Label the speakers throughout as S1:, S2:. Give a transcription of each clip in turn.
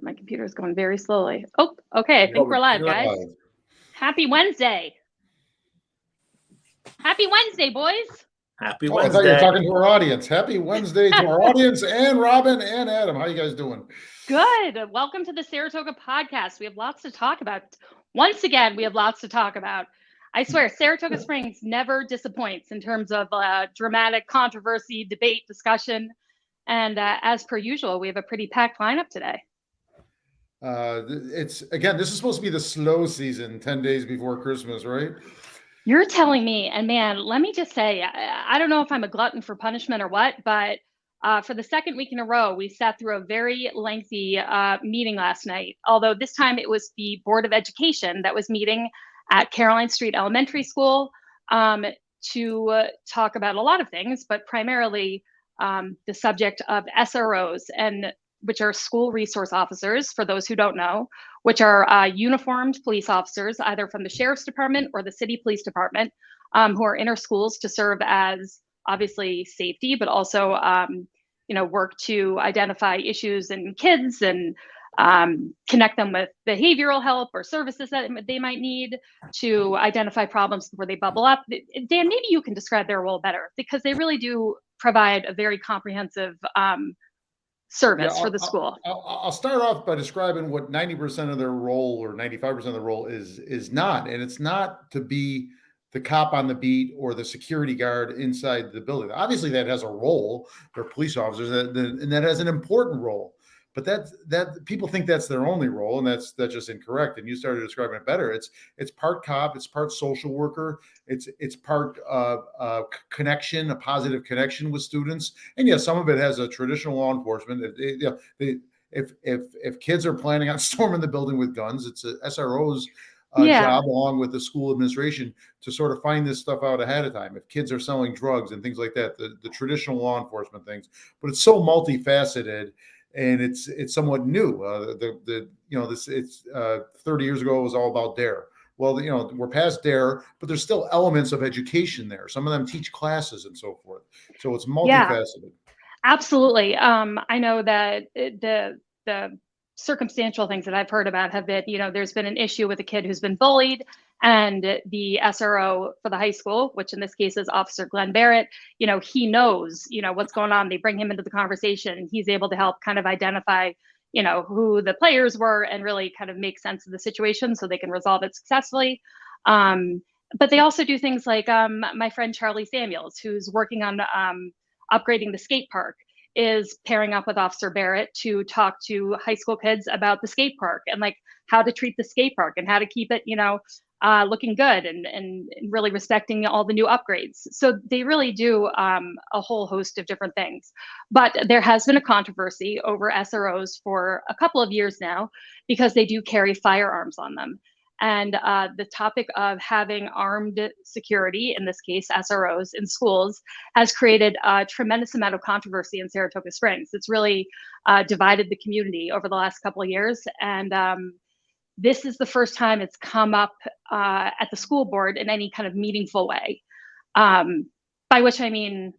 S1: My computer's going very slowly. Oh, okay. I think we're live, guys. Happy Wednesday. Happy Wednesday, boys.
S2: Happy Wednesday.
S3: I thought you were talking to our audience. Happy Wednesday to our audience and Robin and Adam. How you guys doing?
S1: Good. Welcome to the Saratoga podcast. We have lots to talk about. Once again, we have lots to talk about. I swear, Saratoga Springs never disappoints in terms of dramatic controversy, debate, discussion. And as per usual, we have a pretty packed lineup today.
S3: This is supposed to be the slow season, 10 days before Christmas, right?
S1: You're telling me, and man, let me just say, I don't know if I'm a glutton for punishment or what, but for the second week in a row, we sat through a very lengthy meeting last night. Although this time it was the Board of Education that was meeting at Caroline Street Elementary School to talk about a lot of things, but primarily the subject of SROs, and which are school resource officers, for those who don't know, which are uniformed police officers, either from the sheriff's department or the city police department, who are in our schools to serve as obviously safety, but also work to identify issues in kids and connect them with behavioral help or services that they might need, to identify problems before they bubble up. Dan, maybe you can describe their role better, because they really do provide a very comprehensive service for the school.
S3: I'll start off by describing what 90% of their role or 95% of the role is not. And it's not to be the cop on the beat or the security guard inside the building. Obviously, that has a role. They're police officers, and that has an important role. But that people think that's their only role, and that's just incorrect. And you started describing it better. It's part cop, it's part social worker, it's part connection, a positive connection with students. And yes, some of it has a traditional law enforcement. If kids are planning on storming the building with guns, it's a SRO's job, along with the school administration, to sort of find this stuff out ahead of time. If kids are selling drugs and things like that, the traditional law enforcement things. But it's so multifaceted. And it's somewhat new. 30 years ago, it was all about DARE. Well, we're past DARE, but there's still elements of education there. Some of them teach classes and so forth. So it's multifaceted.
S1: Yeah, absolutely. I know that the circumstantial things that I've heard about have been, there's been an issue with a kid who's been bullied, and the SRO for the high school, which in this case is Officer Glenn Barrett, he knows, what's going on. They bring him into the conversation, and he's able to help kind of identify, who the players were, and really kind of make sense of the situation so they can resolve it successfully. But they also do things like my friend Charlie Samuels, who's working on upgrading the skate park, is pairing up with Officer Barrett to talk to high school kids about the skate park and like how to treat the skate park and how to keep it, looking good and really respecting all the new upgrades. So they really do a whole host of different things. But there has been a controversy over SROs for a couple of years now, because they do carry firearms on them. And the topic of having armed security, in this case SROs, in schools, has created a tremendous amount of controversy in Saratoga Springs. It's really divided the community over the last couple of years. And this is the first time it's come up at the school board in any kind of meaningful way. By which I mean,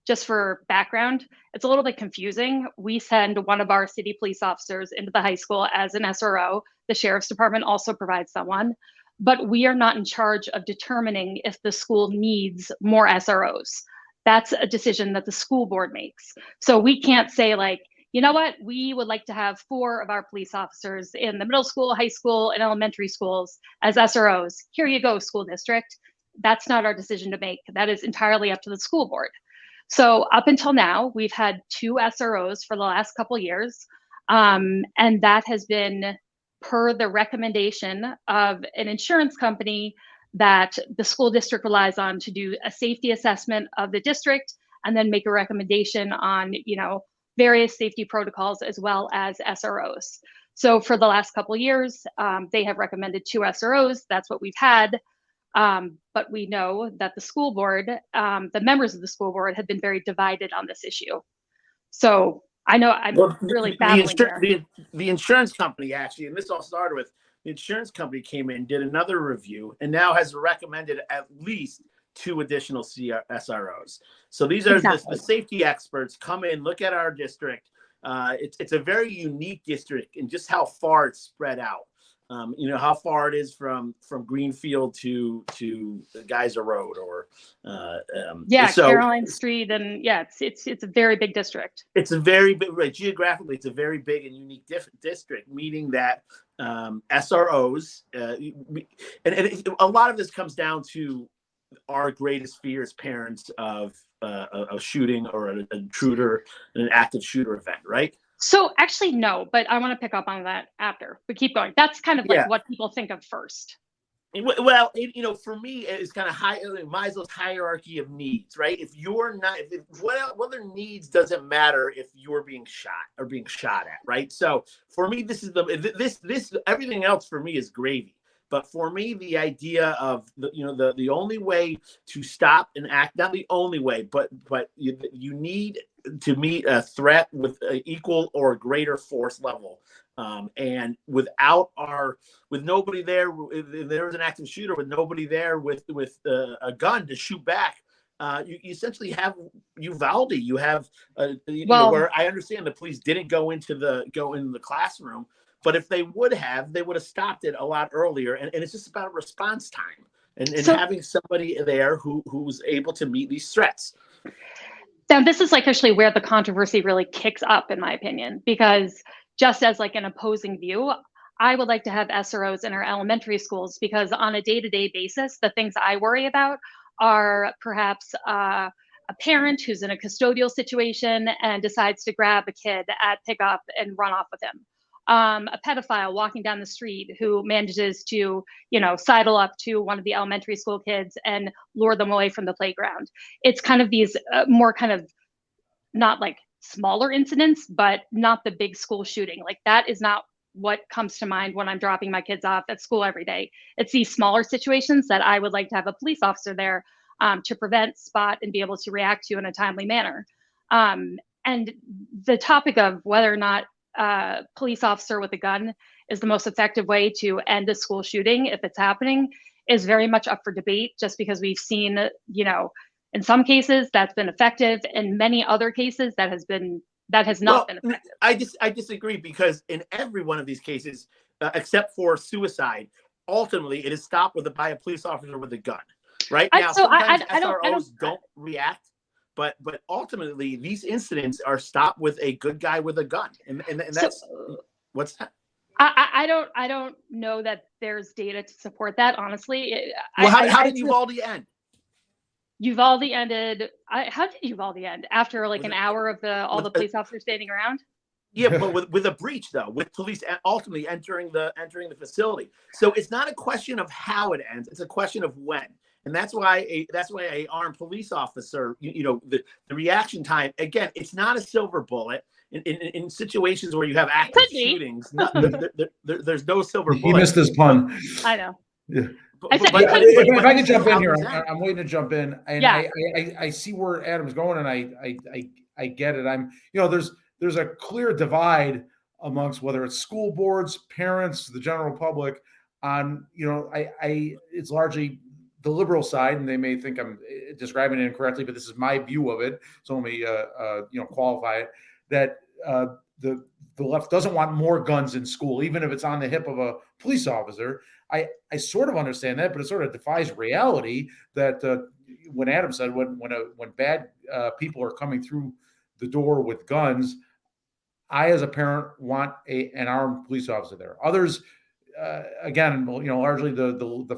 S1: just for background, it's a little bit confusing. We send one of our city police officers into the high school as an SRO. The sheriff's department also provides someone, but we are not in charge of determining if the school needs more SROs. That's a decision that the school board makes. So we can't say like, you know what, we would like to have 4 of our police officers in the middle school, high school, and elementary schools as SROs. Here you go, school district. That's not our decision to make. That is entirely up to the school board. So up until now, we've had 2 SROs for the last couple of years. And that has been per the recommendation of an insurance company that the school district relies on to do a safety assessment of the district and then make a recommendation on, various safety protocols as well as SROs. So for the last couple of years, they have recommended 2 SROs. That's what we've had. But we know that the school board, the members of the school board, have been very divided on this issue. So I know I'm really battling here.
S2: The insurance company, actually, and this all started with the insurance company came in, did another review, and now has recommended at least 2 additional SROs. So these are the safety experts come in, look at our district, it's a very unique district and just how far it's spread out. How far it is from Greenfield to the Geyser Road, or so
S1: Caroline Street, and it's a very big district.
S2: It's a very big, right, geographically, it's a very big and unique district, meaning that SROs, and a lot of this comes down to our greatest fear as parents of a shooting or an intruder, an active shooter event, right?
S1: So actually, no, but I want to pick up on that after. But keep going. That's kind of like what people think of first.
S2: Well, for me, it's kind of Maslow's hierarchy of needs, right? If you're not, what other needs doesn't matter if you're being shot at, right? So for me, this is this everything else for me is gravy. But for me, the idea of the only way to stop an act, not the only way, but you need to meet a threat with equal or greater force level. And with nobody there, if there was an active shooter with nobody there with a gun to shoot back, you essentially have Uvalde. You have where I understand the police didn't go into the classroom, but if they would have stopped it a lot earlier. And it's just about response time and having somebody there who's able to meet these threats.
S1: Now, this is like actually where the controversy really kicks up, in my opinion, because just as like an opposing view, I would like to have SROs in our elementary schools, because on a day-to-day basis, the things I worry about are perhaps a parent who's in a custodial situation and decides to grab a kid at pickup and run off with him. A pedophile walking down the street who manages to, sidle up to one of the elementary school kids and lure them away from the playground. It's kind of these more kind of not like smaller incidents, but not the big school shooting. Like that is not what comes to mind when I'm dropping my kids off at school every day. It's these smaller situations that I would like to have a police officer there to prevent, spot, and be able to react to in a timely manner. And the topic of whether or not police officer with a gun is the most effective way to end a school shooting if it's happening is very much up for debate, just because we've seen, in some cases that's been effective, in many other cases that has not been effective.
S2: I disagree, because in every one of these cases, except for suicide, ultimately it is stopped by a police officer with a gun. Right now, sometimes SROs don't react. But ultimately, these incidents are stopped with a good guy with a gun, and that's what's that?
S1: I don't know that there's data to support that, honestly.
S2: How did Uvalde end?
S1: Uvalde ended. How did Uvalde end? After like an hour of all the police officers standing around?
S2: Yeah, but with a breach though, with police ultimately entering the facility. So it's not a question of how it ends; it's a question of when. And that's why a armed police officer, the reaction time, again, it's not a silver bullet. In situations where you have active shootings, there's no silver bullet.
S3: He missed his pun.
S1: I know.
S3: Yeah. If I can jump in here, I'm waiting to jump in, and I see where Adam's going, and I get it. There's a clear divide amongst whether it's school boards, parents, the general public on, it's largely the liberal side, and they may think I'm describing it incorrectly, but this is my view of it. So let me, qualify it, that the left doesn't want more guns in school, even if it's on the hip of a police officer. I sort of understand that, but it sort of defies reality that when Adam said, when bad people are coming through the door with guns, I, as a parent, want an armed police officer there. Others, again, largely the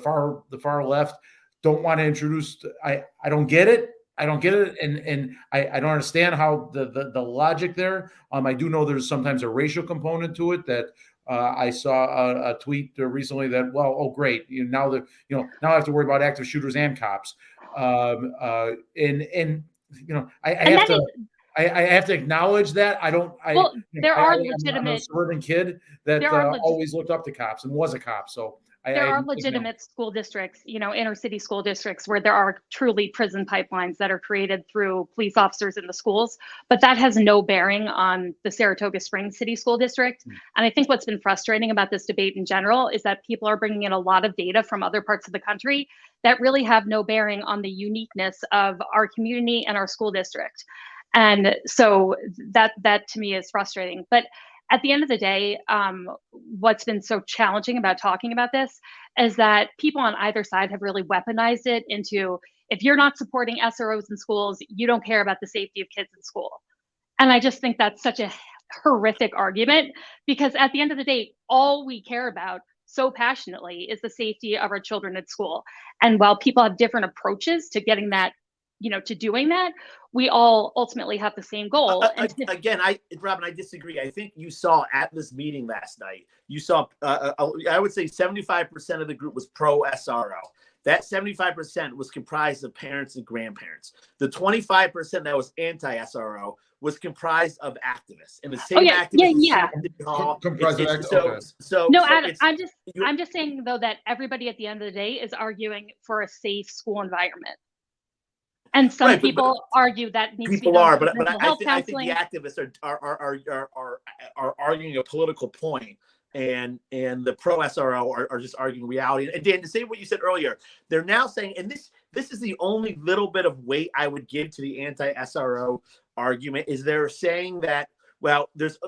S3: far left don't want to introduce. I don't get it. I don't get it, and I don't understand how the logic there. I do know there's sometimes a racial component to it. That I saw a tweet recently that, great, now I have to worry about active shooters and cops, I have to acknowledge that.
S1: There are legitimate.
S3: I'm a suburban kid that always looked up to cops and was a cop. So
S1: there are legitimate school districts, inner city school districts, where there are truly prison pipelines that are created through police officers in the schools. But that has no bearing on the Saratoga Springs City School District. And I think what's been frustrating about this debate in general is that people are bringing in a lot of data from other parts of the country that really have no bearing on the uniqueness of our community and our school district. And so that to me is frustrating. But at the end of the day, what's been so challenging about talking about this is that people on either side have really weaponized it into, if you're not supporting SROs in schools, you don't care about the safety of kids in school. And I just think that's such a horrific argument, because at the end of the day, all we care about so passionately is the safety of our children at school. And while people have different approaches to getting that, to doing that, we all ultimately have the same goal.
S2: Again, Robin, I disagree. I think you saw at this meeting last night, you saw, I would say 75% of the group was pro SRO. That 75% was comprised of parents and grandparents. The 25% that was anti-SRO was comprised of activists. And the same activists
S3: comprised of activists.
S1: No, Adam, I'm just saying though that everybody at the end of the day is arguing for a safe school environment. And some people argue that needs to be done.
S2: But I think the activists are arguing a political point, and the pro SRO are just arguing reality. And Dan, to say what you said earlier, they're now saying, and this is the only little bit of weight I would give to the anti-SRO argument, is they're saying that, well, there's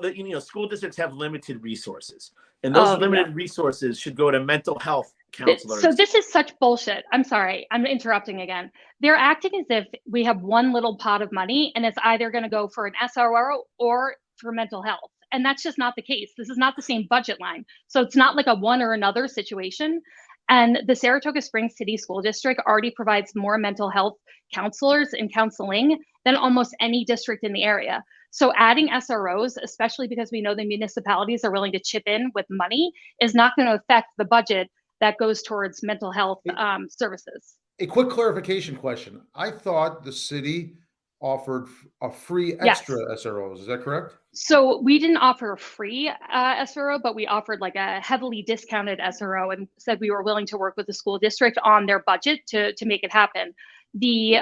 S2: school districts have limited resources, and those limited resources should go to mental health counselors.
S1: So this is such bullshit. I'm sorry, I'm interrupting again. They're acting as if we have one little pot of money and it's either going to go for an SRO or for mental health. And that's just not the case. This is not the same budget line. So it's not like a one or another situation. And the Saratoga Springs City School District already provides more mental health counselors and counseling than almost any district in the area. So adding SROs, especially because we know the municipalities are willing to chip in with money, is not going to affect the budget that goes towards mental health services.
S3: A quick clarification question. I thought the city offered a free extra SROs. Is that correct?
S1: So we didn't offer a free SRO, but we offered like a heavily discounted SRO and said we were willing to work with the school district on their budget to make it happen. The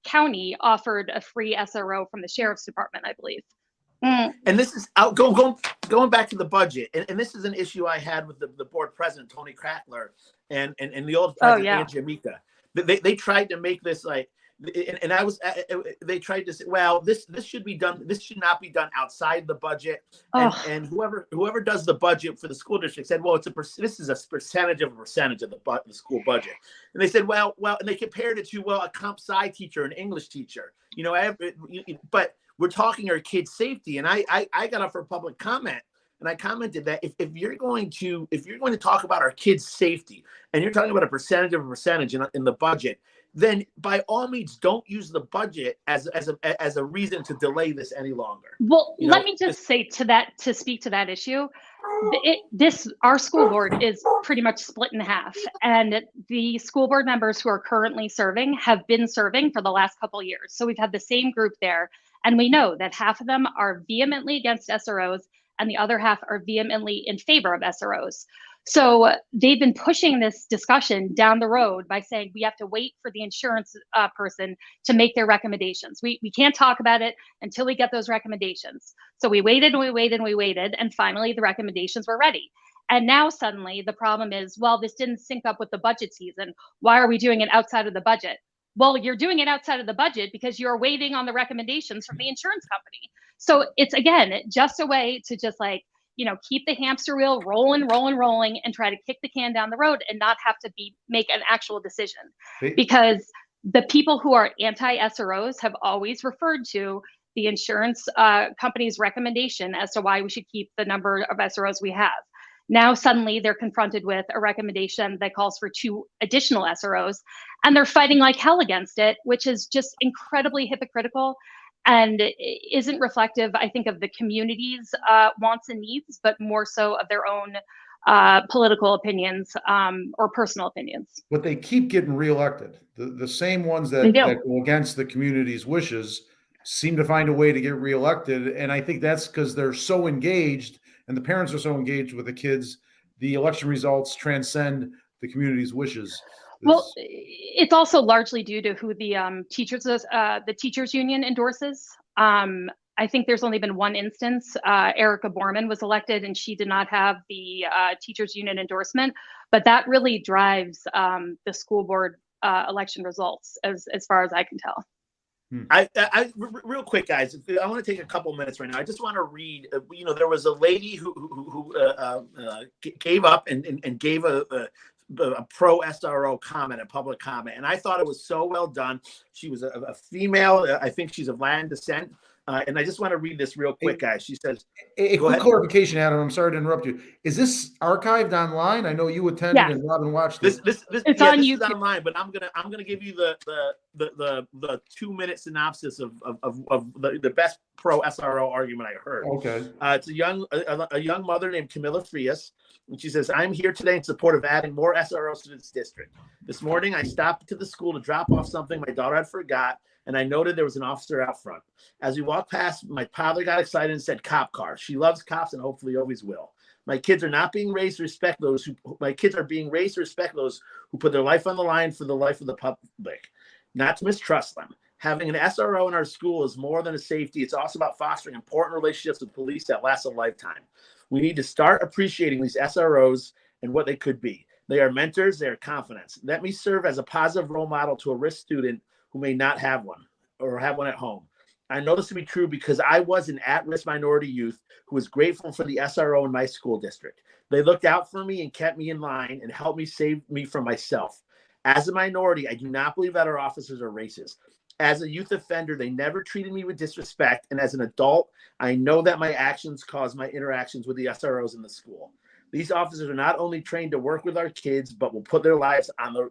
S1: county offered a free SRO from the sheriff's department, I believe.
S2: And this is going back to the budget, and this is an issue I had with the board president, Tony Crackler, and the old president, Angie Amica. They tried to make this like, and they tried to say, well, this should be done. This should not be done outside the budget. And whoever does the budget for the school district said, well, this is a percentage of the school budget. And they said, well, and they compared it to, well, a comp sci teacher, an English teacher, but we're talking our kids' safety. And I got up for public comment, and I commented that if you're going to talk about our kids' safety, and you're talking about a percentage in the budget, then by all means, don't use the budget as a reason to delay this any longer.
S1: Well, let me just say to speak to that issue, our school board is pretty much split in half, and the school board members who are currently serving have been serving for the last couple of years. So we've had the same group there, and we know that half of them are vehemently against SROs and the other half are vehemently in favor of SROs. So they've been pushing this discussion down the road by saying we have to wait for the insurance person to make their recommendations. We can't talk about it until we get those recommendations. So we waited and we waited and we waited, and finally the recommendations were ready. And now suddenly the problem is, well, this didn't sync up with the budget season. Why are we doing it outside of the budget? Well, you're doing it outside of the budget because you're waiting on the recommendations from the insurance company. So it's, again, just a way to just keep the hamster wheel rolling, and try to kick the can down the road and not have to make an actual decision. Because the people who are anti-SROs have always referred to the insurance company's recommendation as to why we should keep the number of SROs we have. Now suddenly they're confronted with a recommendation that calls for 2 additional SROs, and they're fighting like hell against it, which is just incredibly hypocritical and isn't reflective, I think, of the community's wants and needs, but more so of their own political opinions or personal opinions.
S3: But they keep getting reelected. The same ones that go against the community's wishes seem to find a way to get reelected. And I think that's because they're so engaged and the parents are so engaged with the kids. The election results transcend the community's wishes.
S1: Well, it's also largely due to who the teachers union endorses. I think there's only been one instance. Erica Borman was elected, and she did not have the teachers union endorsement. But that really drives the school board election results, as far as I can tell.
S2: Real quick, guys, I want to take a couple minutes right now. I just want to read. There was a lady who gave up and gave a pro SRO comment, a public comment, and I thought it was so well done. She was a female. I think she's of Latin descent. And I just want to read this real quick, guys. She says,
S3: a quick clarification, Adam. I'm sorry to interrupt you. Is this archived online? I know you attended and Robin watched
S2: this.
S3: This
S2: it's on YouTube. Is online, but I'm gonna give you the 2-minute synopsis of the best pro SRO argument I heard.
S3: Okay.
S2: It's a young mother named Camilla Frias, and she says, "I'm here today in support of adding more SROs to this district. This morning, I stopped to the school to drop off something my daughter had forgot, and I noted there was an officer out front. As we walked past, my father got excited and said, 'Cop car.' She loves cops and hopefully always will. My kids are not being raised to respect those who put their life on the line for the life of the public, not to mistrust them. Having an SRO in our school is more than a safety. It's also about fostering important relationships with police that last a lifetime. We need to start appreciating these SROs and what they could be. They are mentors. They are confidants. Let me serve as a positive role model to a risk student who may not have one or have one at home. I know this to be true because I was an at-risk minority youth who was grateful for the SRO in my school district. They looked out for me and kept me in line and helped me save me from myself. As a minority, I do not believe that our officers are racist. As a youth offender, they never treated me with disrespect. And as an adult, I know that my actions cause my interactions with the SROs in the school. These officers are not only trained to work with our kids, but will put their lives on the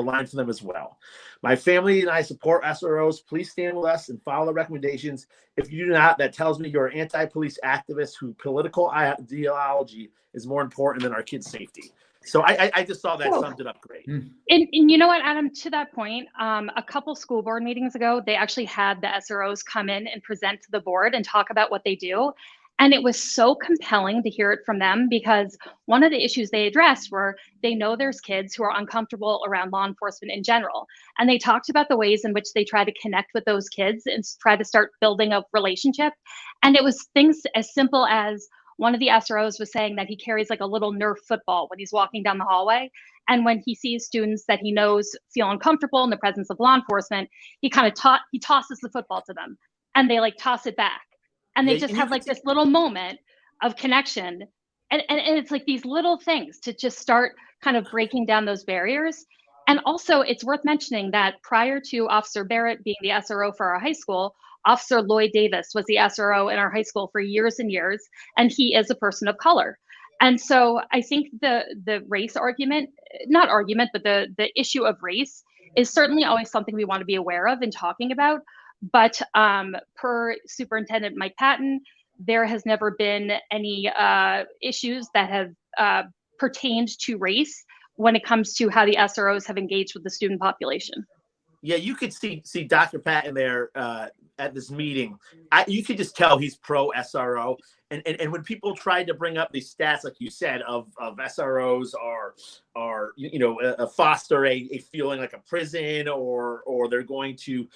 S2: line for them as well. My family and I support SROs. Please stand with us and follow the recommendations. If you do not, that tells me you're an anti-police activist whose political ideology is more important than our kids' safety." So I just saw that summed it up great.
S1: And you know what, Adam, to that point, a couple school board meetings ago, they actually had the SROs come in and present to the board and talk about what they do. And it was so compelling to hear it from them because one of the issues they addressed were they know there's kids who are uncomfortable around law enforcement in general. And they talked about the ways in which they try to connect with those kids and try to start building a relationship. And it was things as simple as one of the SROs was saying that he carries like a little Nerf football when he's walking down the hallway. And when he sees students that he knows feel uncomfortable in the presence of law enforcement, he kind of tosses the football to them and they like toss it back. And they just have like this little moment of connection. And it's like these little things to just start kind of breaking down those barriers. And also it's worth mentioning that prior to Officer Barrett being the SRO for our high school, Officer Lloyd Davis was the SRO in our high school for years and years, and he is a person of color. And so I think the race argument, not argument, but the issue of race is certainly always something we want to be aware of and talking about. But per Superintendent Mike Patton, there has never been any issues that have pertained to race when it comes to how the SROs have engaged with the student population.
S2: Yeah, you could see Dr. Patton there at this meeting. You could just tell he's pro SRO. And when people tried to bring up these stats, like you said, of SROs are foster a feeling like a prison, or they're going to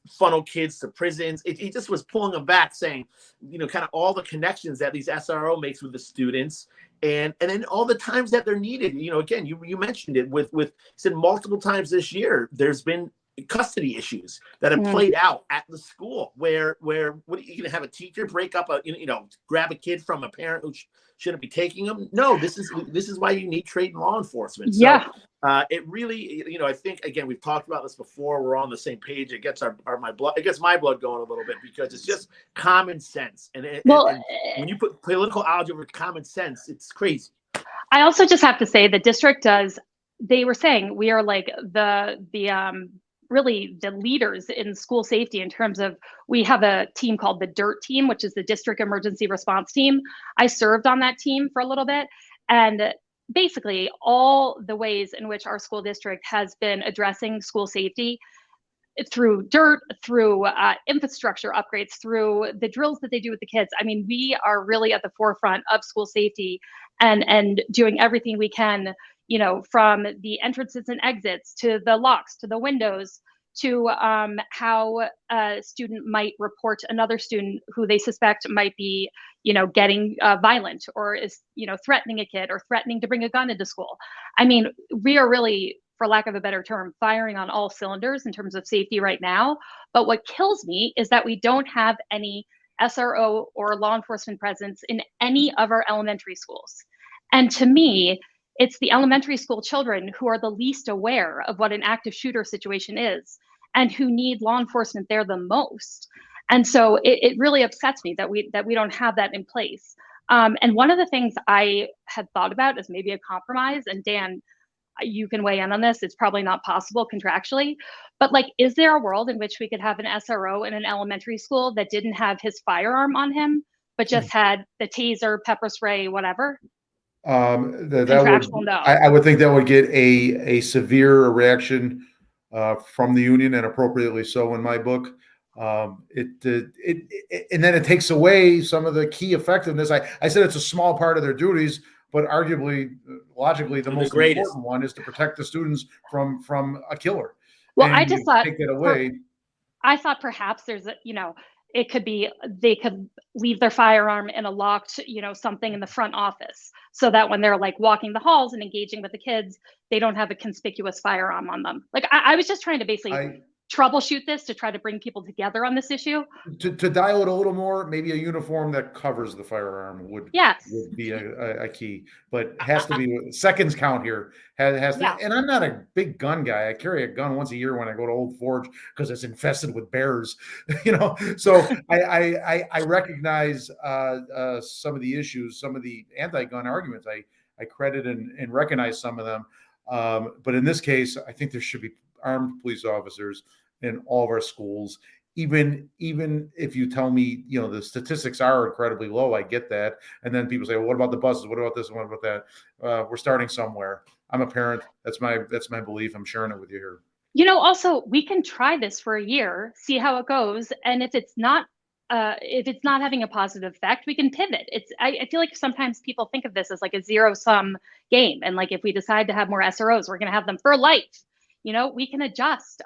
S2: funnel kids to prisons. He just was pulling them back, saying kind of all the connections that these SRO makes with the students, and then all the times that they're needed. Again, you mentioned it with said multiple times this year. There's been custody issues that have played out at the school where what are you going to have a teacher break up grab a kid from a parent who shouldn't be taking them? No, this is why you need trained law enforcement. So, it really, I think, again, we've talked about this before. We're on the same page. It gets my blood going a little bit because it's just common sense. And when you put political ideology over common sense, it's crazy.
S1: I also just have to say the district they were saying we are like really the leaders in school safety in terms of, we have a team called the DIRT team, which is the District Emergency Response Team. I served on that team for a little bit. And basically all the ways in which our school district has been addressing school safety through DIRT, through infrastructure upgrades, through the drills that they do with the kids. I mean, we are really at the forefront of school safety and doing everything we can, from the entrances and exits to the locks, to the windows, to how a student might report another student who they suspect might be, getting violent or is, threatening a kid or threatening to bring a gun into school. I mean, we are really for lack of a better term, firing on all cylinders in terms of safety right now. But what kills me is that we don't have any SRO or law enforcement presence in any of our elementary schools. And to me, it's the elementary school children who are the least aware of what an active shooter situation is and who need law enforcement there the most. And so it really upsets me that we don't have that in place. And one of the things I had thought about is maybe a compromise, and Dan, you can weigh in on this. It's probably not possible contractually, but like, is there a world in which we could have an SRO in an elementary school that didn't have his firearm on him, but just had the taser, pepper spray, whatever?
S3: That
S1: No.
S3: I would think that would get a severe reaction from the union, and appropriately so in my book. And then it takes away some of the key effectiveness. I said it's a small part of their duties, but arguably, logically, the most important one is to protect the students from a killer.
S1: Well,
S3: and
S1: I just thought
S3: take that away.
S1: I thought perhaps there's a, it could be they could leave their firearm in a locked, something in the front office, so that when they're like walking the halls and engaging with the kids, they don't have a conspicuous firearm on them. Like I was just trying to basically troubleshoot this to try to bring people together on this issue.
S3: To dial it a little more, maybe a uniform that covers the firearm would be a key, but has to be seconds count here. Has to, and I'm not a big gun guy. I carry a gun once a year when I go to Old Forge because it's infested with bears, So I recognize some of the issues, some of the anti-gun arguments. I credit and recognize some of them, but in this case, I think there should be armed police officers in all of our schools. Even if you tell me, the statistics are incredibly low, I get that. And then people say, well, what about the buses? What about this? What about that? We're starting somewhere. I'm a parent. That's my belief. I'm sharing it with you here.
S1: Also, we can try this for a year, see how it goes. And if it's not having a positive effect, we can pivot. I feel like sometimes people think of this as like a zero-sum game. And like, if we decide to have more SROs, we're going to have them for life. We can adjust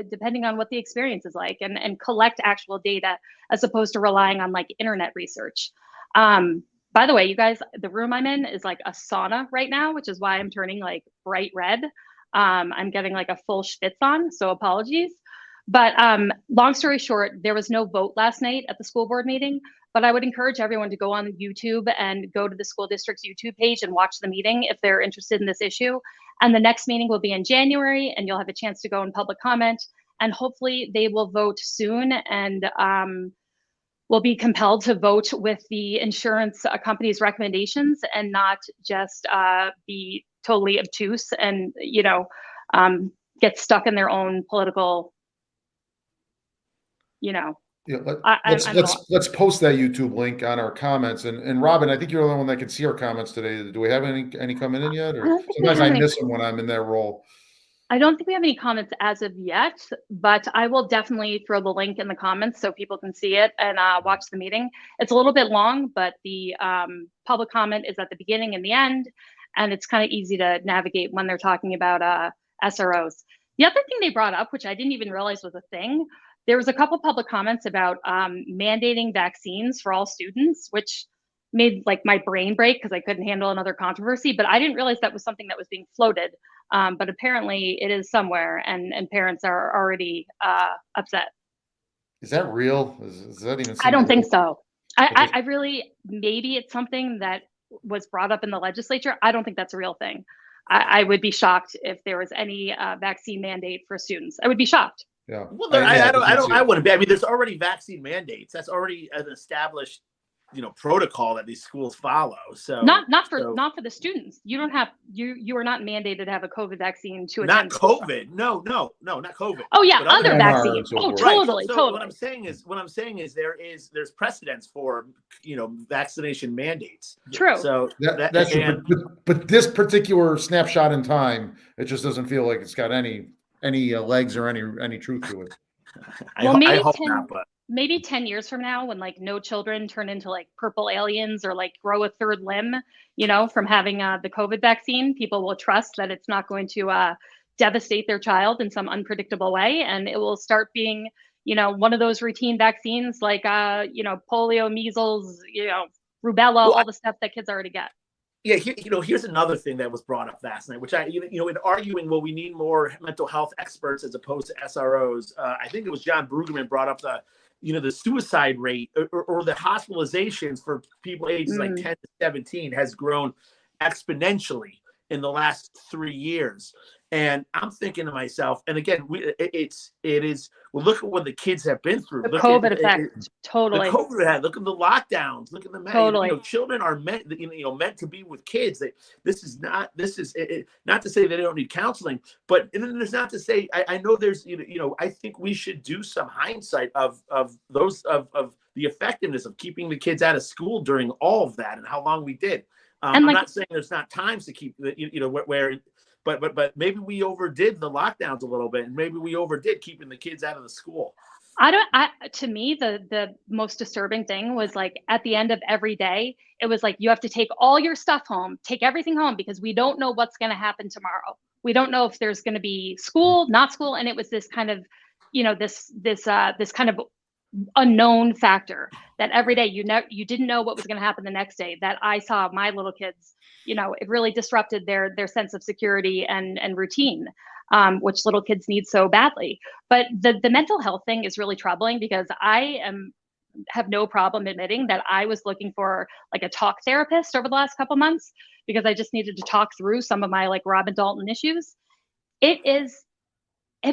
S1: depending on what the experience is like, and collect actual data as opposed to relying on like internet research. By the way, you guys, the room I'm in is like a sauna right now, which is why I'm turning like bright red. I'm getting like a full schwitz on, so apologies. But long story short, there was no vote last night at the school board meeting, but I would encourage everyone to go on YouTube and go to the school district's YouTube page and watch the meeting if they're interested in this issue. And the next meeting will be in January, and you'll have a chance to go in public comment, and hopefully they will vote soon, and will be compelled to vote with the insurance company's recommendations and not just be totally obtuse and, get stuck in their own political,
S3: let's post that YouTube link on our comments. And Robin, I think you're the only one that can see our comments today. Do we have any coming in yet? Or sometimes I miss them when I'm in that role.
S1: I don't think we have any comments as of yet, but I will definitely throw the link in the comments so people can see it and watch the meeting. It's a little bit long, but the public comment is at the beginning and the end, and it's kind of easy to navigate when they're talking about SROs. The other thing they brought up, which I didn't even realize was a thing, there was a couple public comments about mandating vaccines for all students, which made like my brain break because I couldn't handle another controversy, but I didn't realize that was something that was being floated. But apparently it is somewhere, and parents are already upset.
S3: Is that real? Is that even?
S1: I don't think so. I really, maybe it's something that was brought up in the legislature. I don't think that's a real thing. I would be shocked if there was any vaccine mandate for students. I would be shocked.
S3: Yeah.
S2: Well, I wouldn't be. I mean, there's already vaccine mandates. That's already an established, protocol that these schools follow. So not for the students. You don't have you are not mandated to have a COVID vaccine to attend. Not COVID. No, not COVID.
S1: Oh yeah, other vaccines. Oh, totally,
S2: so
S1: totally.
S2: What I'm saying is there's precedence for vaccination mandates.
S1: True.
S2: So
S3: that's true. But this particular snapshot in time, it just doesn't feel like it's got any legs or any truth to it.
S2: I hope not, but
S1: maybe 10 years from now, when like no children turn into like purple aliens or like grow a third limb, from having the COVID vaccine, people will trust that it's not going to devastate their child in some unpredictable way. And it will start being, one of those routine vaccines like, polio, measles, rubella, all the stuff that kids already get.
S2: Yeah, here's another thing that was brought up last night, which in arguing, well, we need more mental health experts as opposed to SROs. I think it was John Brueggemann brought up the suicide rate or the hospitalizations for people ages like 10 to 17 has grown exponentially in the last 3 years. And I'm thinking to myself, and again, look at what the kids have been through.
S1: The
S2: Look
S1: COVID
S2: at,
S1: effect, totally.
S2: The COVID, look at the lockdowns. Look at the
S1: Totally.
S2: Children are meant to be with kids. This is not to say they don't need counseling, but there's not to say I know there's I think we should do some hindsight of the effectiveness of keeping the kids out of school during all of that and how long we did. I'm not saying there's not times to keep where. But maybe we overdid the lockdowns a little bit, and maybe we overdid keeping the kids out of the school.
S1: To me, the most disturbing thing was like at the end of every day, it was like, you have to take all your stuff home, take everything home, because we don't know what's going to happen tomorrow. We don't know if there's going to be school, not school. And it was this kind of, this kind of unknown factor that every day you didn't know what was going to happen the next day. That I saw my little kids, it really disrupted their sense of security and routine, which little kids need so badly. But the mental health thing is really troubling, because I have no problem admitting that I was looking for like a talk therapist over the last couple months, because I just needed to talk through some of my like Robin Dalton issues. It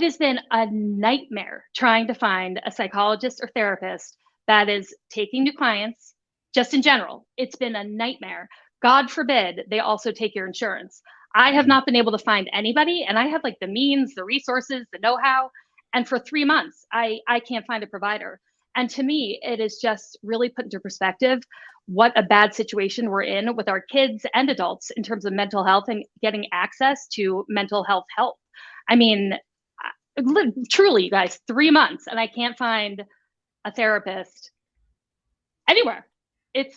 S1: has been a nightmare trying to find a psychologist or therapist that is taking new clients. Just in general, it's been a nightmare. God forbid they also take your insurance. I have not been able to find anybody, and I have like the means, the resources, the know-how. And for 3 months, I can't find a provider. And to me, it is just really put into perspective what a bad situation we're in with our kids and adults in terms of mental health and getting access to mental health help. I mean, truly, you guys, 3 months, and I can't find a therapist anywhere. It's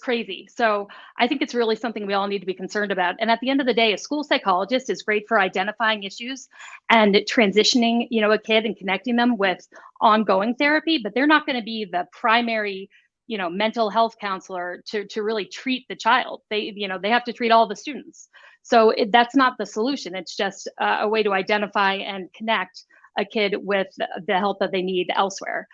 S1: crazy. So I think it's really something we all need to be concerned about. And at the end of the day, a school psychologist is great for identifying issues and transitioning, a kid and connecting them with ongoing therapy, but they're not going to be the primary, mental health counselor to really treat the child. They have to treat all the students. So that's not the solution. It's just a way to identify and connect a kid with the help that they need elsewhere.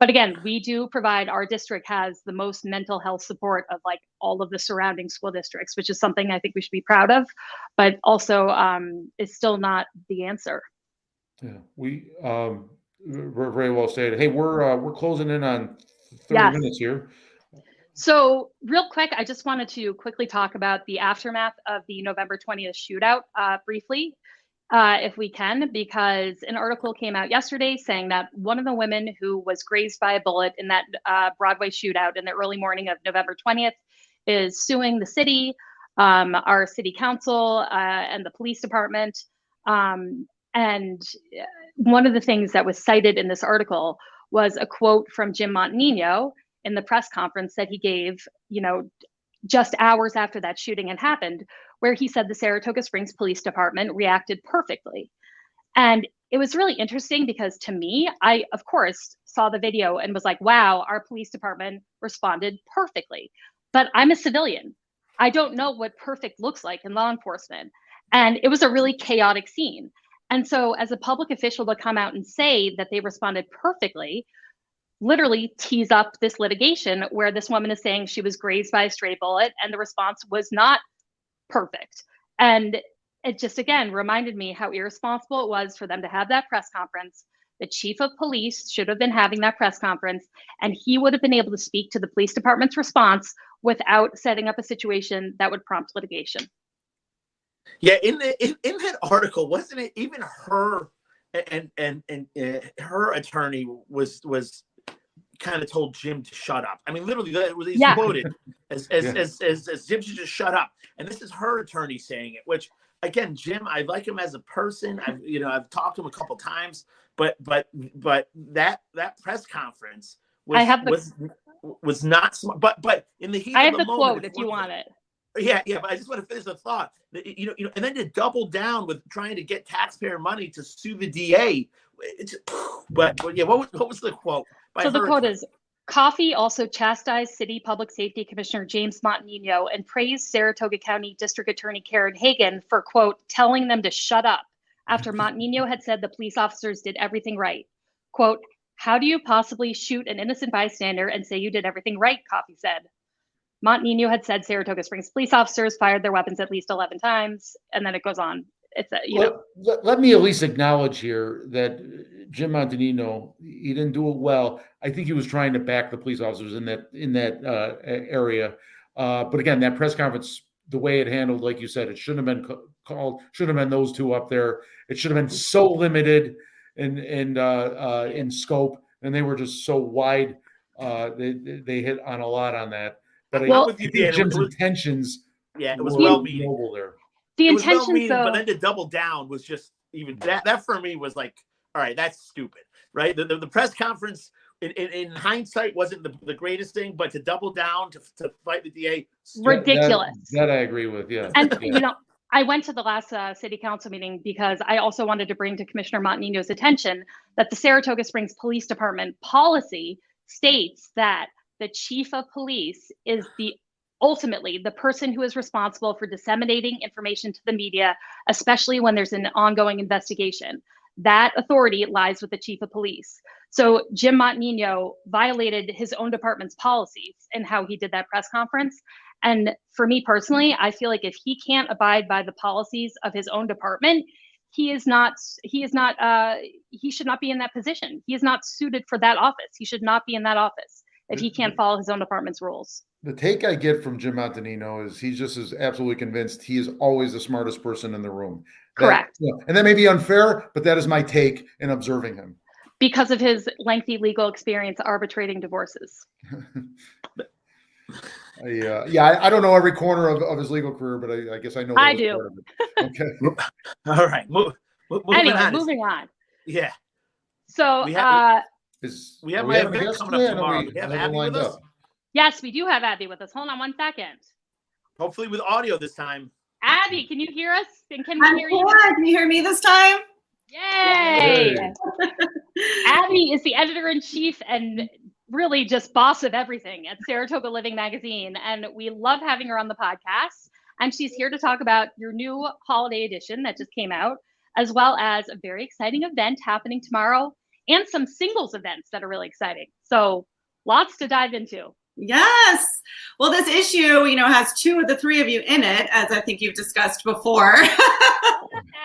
S1: But again, we do provide, our district has the most mental health support of like all of the surrounding school districts, which is something I think we should be proud of, but also it's still not the answer.
S3: Yeah, we very well stated. Hey, we're closing in on 30 minutes here.
S1: So real quick, I just wanted to quickly talk about the aftermath of the November 20th shootout briefly, if we can, because an article came out yesterday saying that one of the women who was grazed by a bullet in that Broadway shootout in the early morning of November 20th is suing the city, our city council, and the police department. And one of the things that was cited in this article was a quote from Jim Montanino in the press conference that he gave, just hours after that shooting had happened, where he said the Saratoga Springs Police Department reacted perfectly. And it was really interesting because to me, I, of course, saw the video and was like, wow, our police department responded perfectly. But I'm a civilian. I don't know what perfect looks like in law enforcement. And it was a really chaotic scene. And so as a public official to come out and say that they responded perfectly literally tease up this litigation where this woman is saying she was grazed by a stray bullet and the response was not perfect. And it just, again, reminded me how irresponsible it was for them to have that press conference. The chief of police should have been having that press conference, and he would have been able to speak to the police department's response without setting up a situation that would prompt litigation.
S2: Yeah, in that article, wasn't it even her and her attorney was kind of told Jim to shut up. I mean, literally, that was quoted as Jim should just shut up. And this is her attorney saying it. Which, again, Jim, I like him as a person. I've talked to him a couple times, but that press conference was not smart. But in the heat
S1: I
S2: of
S1: have
S2: the
S1: the
S2: moment,
S1: quote if you want it.
S2: Yeah, but I just want to finish the thought. And then to double down with trying to get taxpayer money to sue the DA. But yeah, what was the quote?
S1: So the quote is, Coffey also chastised City Public Safety Commissioner James Montanino and praised Saratoga County District Attorney Karen Hagan for, quote, telling them to shut up after Montanino had said the police officers did everything right. Quote, how do you possibly shoot an innocent bystander and say you did everything right, Coffey said. Montanino had said Saratoga Springs police officers fired their weapons at least 11 times, and then it goes on. It's
S3: let me at least acknowledge here that Jim Montanino, he didn't do it well. I think he was trying to back the police officers in that area. But again, that press conference, the way it handled, like you said, it shouldn't have been called. Should have been those two up there. It should have been so limited in scope, and they were just so wide. They hit on a lot on that. But I think Jim's intentions,
S2: it was well
S3: noble there.
S1: The intentions,
S2: but then to double down was just even that for me was like, all right, that's stupid, right? The press conference in hindsight wasn't the greatest thing, but to double down to fight the DA,
S1: ridiculous.
S3: That I agree with, yeah.
S1: And I went to the last city council meeting because I also wanted to bring to Commissioner Montanino's attention that the Saratoga Springs Police Department policy states that the chief of police is ultimately the person who is responsible for disseminating information to the media, especially when there's an ongoing investigation. That authority lies with the chief of police. So Jim Montanino violated his own department's policies in how he did that press conference. And for me personally, I feel like if he can't abide by the policies of his own department, he should not be in that position. He is not suited for that office. He should not be in that office if he can't follow his own department's rules.
S3: The take I get from Jim Montanino is he just is absolutely convinced he is always the smartest person in the room.
S1: Correct.
S3: And that may be unfair, but that is my take in observing him.
S1: Because of his lengthy legal experience arbitrating divorces.
S3: I don't know every corner of his legal career, but I guess I know.
S1: I do.
S3: Okay.
S2: All right.
S1: Moving on.
S2: Yeah.
S1: So
S2: we have my
S3: event
S2: event coming up tomorrow. We have Abby with us.
S1: Yes, we do have Abby with us. Hold on one second.
S2: Hopefully with audio this time.
S1: Abby, can you hear us? And can we hear you?
S4: Can you hear me this time?
S1: Yay! Abby is the editor-in-chief and really just boss of everything at Saratoga Living Magazine. And we love having her on the podcast. And she's here to talk about your new holiday edition that just came out, as well as a very exciting event happening tomorrow and some singles events that are really exciting. So lots to dive into.
S4: Yes. Well, this issue, has two of the three of you in it, as I think you've discussed before.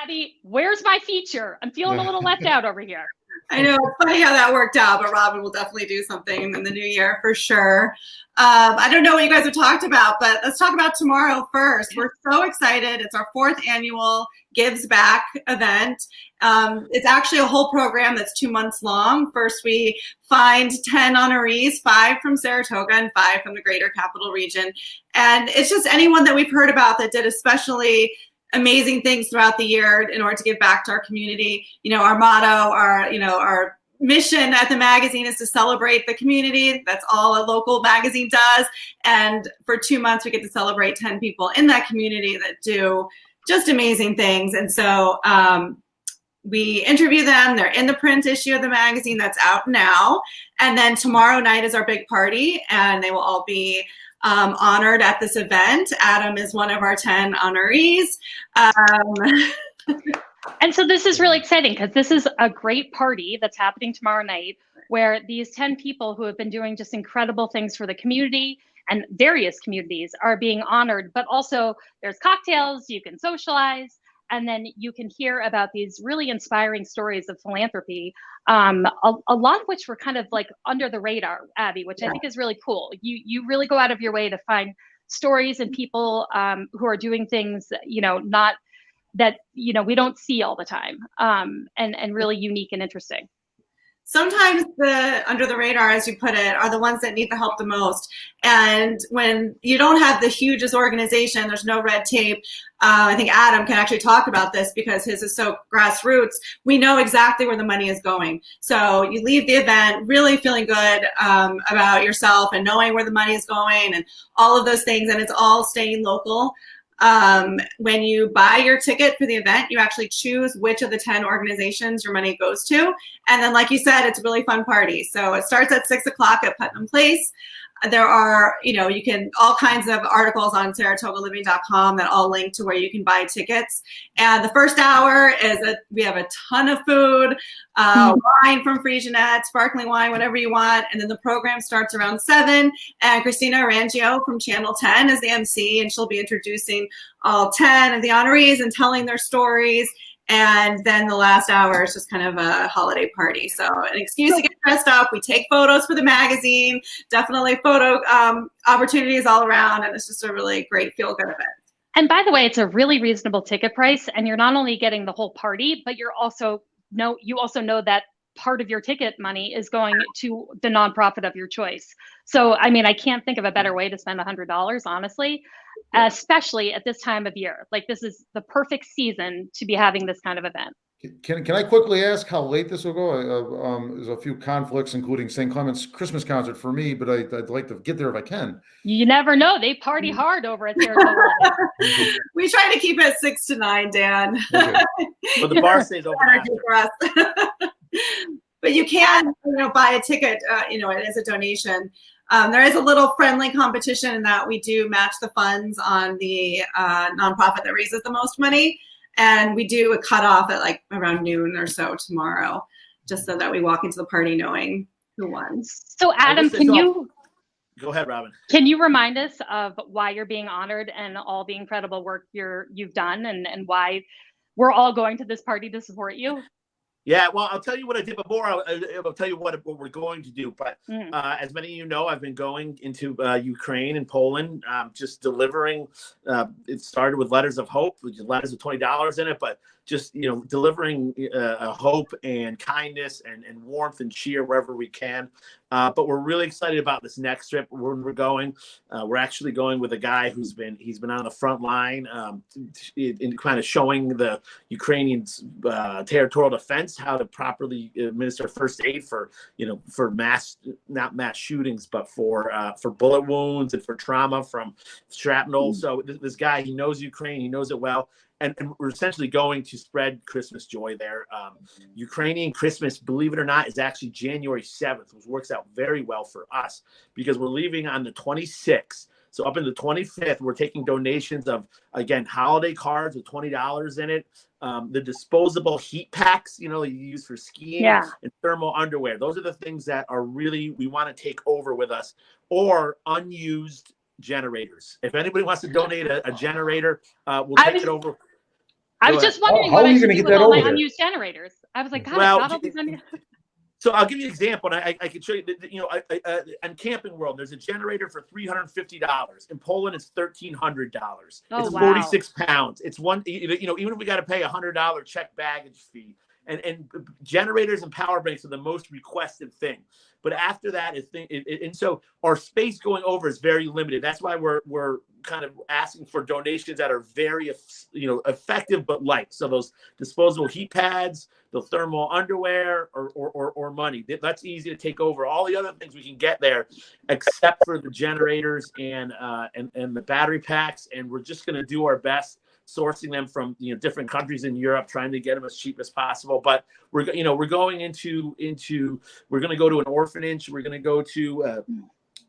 S1: Abby, where's my feature? I'm feeling a little left out over here.
S4: I know, it's funny how that worked out, but Robin will definitely do something in the new year for sure. I don't know what you guys have talked about, but let's talk about tomorrow first. We're so excited. It's our 4th annual Gives Back event. It's actually a whole program that's 2 months long. First, we find 10 honorees, 5 from Saratoga and 5 from the greater capital region. And it's just anyone that we've heard about that did especially amazing things throughout the year in order to give back to our community. Our motto, our mission at the magazine is to celebrate the community. That's all a local magazine does. And for 2 months, we get to celebrate 10 people in that community that do just amazing things. And so we interview them. They're in the print issue of the magazine that's out now. And then tomorrow night is our big party, and they will all be honored at this event. Adam is one of our 10 honorees.
S1: And so this is really exciting because this is a great party that's happening tomorrow night where these 10 people who have been doing just incredible things for the community and various communities are being honored, but also there's cocktails, you can socialize, and then you can hear about these really inspiring stories of philanthropy, a lot of which were kind of like under the radar, Abby, which I think is really cool. You really go out of your way to find stories and people who are doing things, not that, we don't see all the time, and really unique and interesting.
S4: Sometimes the under the radar, as you put it, are the ones that need the help the most. And when you don't have the hugest organization, there's no red tape. I think Adam can actually talk about this because his is so grassroots. We know exactly where the money is going. So you leave the event really feeling good about yourself and knowing where the money is going and all of those things. And it's all staying local. When you buy your ticket for the event, you actually choose which of the 10 organizations your money goes to. And then, like you said, it's a really fun party. So it starts at 6 o'clock at Putnam Place. There are, you can, all kinds of articles on SaratogaLiving.com that all link to where you can buy tickets. And the first hour we have a ton of food, wine from Frisianet, sparkling wine, whatever you want. And then the program starts around 7. And Christina Arangio from Channel 10 is the MC, and she'll be introducing all 10 of the honorees and telling their stories. And then the last hour is just kind of a holiday party. So an excuse to get dressed up. We take photos for the magazine, definitely photo opportunities all around. And it's just a really great feel-good event.
S1: And by the way, it's a really reasonable ticket price. And you're not only getting the whole party, but you also know that part of your ticket money is going to the nonprofit of your choice. So, I mean, I can't think of a better way to spend $100, honestly, especially at this time of year. Like, this is the perfect season to be having this kind of event.
S3: Can I quickly ask how late this will go? There's a few conflicts, including St. Clement's Christmas concert for me, but I'd like to get there if I can.
S1: You never know. They party hard over at Saratoga.
S4: We try to keep it 6 to 9, Dan.
S3: Okay.
S2: But the bar stays open
S4: for us. But you can, buy a ticket. It is a donation. There is a little friendly competition in that we do match the funds on the nonprofit that raises the most money. And we do a cutoff at like around noon or so tomorrow, just so that we walk into the party knowing who won.
S1: So Adam,
S2: Go ahead, Robin.
S1: Can you remind us of why you're being honored and all the incredible work you've done and why we're all going to this party to support you?
S2: Yeah, well, I'll tell you what I did before. I'll tell you what we're going to do. But as many of you know, I've been going into Ukraine and Poland, just delivering. It started with letters of hope, which is letters with $20 in it, but just delivering hope and kindness and warmth and cheer wherever we can. But we're really excited about this next trip. We're going. We're actually going with a guy he's been on the front line in kind of showing the Ukrainians territorial defense how to properly administer first aid for not mass shootings, but for bullet wounds and for trauma from shrapnel. So this guy, he knows Ukraine, he knows it well. And we're essentially going to spread Christmas joy there. Ukrainian Christmas, believe it or not, is actually January 7th, which works out very well for us because we're leaving on the 26th. So up in the 25th, we're taking donations of, again, holiday cards with $20 in it. The disposable heat packs, you use for skiing, and thermal underwear. Those are the things that are really, we want to take over with us, or unused generators. If anybody wants to donate a generator, we'll take it over.
S1: I was just wondering
S3: how
S1: what
S3: are
S1: I
S3: you
S1: should
S3: going to
S1: do
S3: get
S1: with
S3: that
S1: all
S3: over
S1: my
S3: there?
S1: unused generators. I was like, God,
S2: Well,
S1: I got all these unused.
S2: So I'll give you an example. And I can show you that, on Camping World, there's a generator for $350. In Poland, it's $1,300.
S1: Oh,
S2: it's
S1: wow.
S2: 46 pounds. It's one, even if we got to pay $100 check baggage fee. And generators and power banks are the most requested thing. But after that, and so our space going over is very limited. That's why we're kind of asking for donations that are very, effective but light. So those disposable heat pads, the thermal underwear, or money. That's easy to take over. All the other things we can get there, except for the generators and the battery packs. And we're just going to do our best sourcing them from different countries in Europe, trying to get them as cheap as possible. But we're going to go to an orphanage. We're going to go to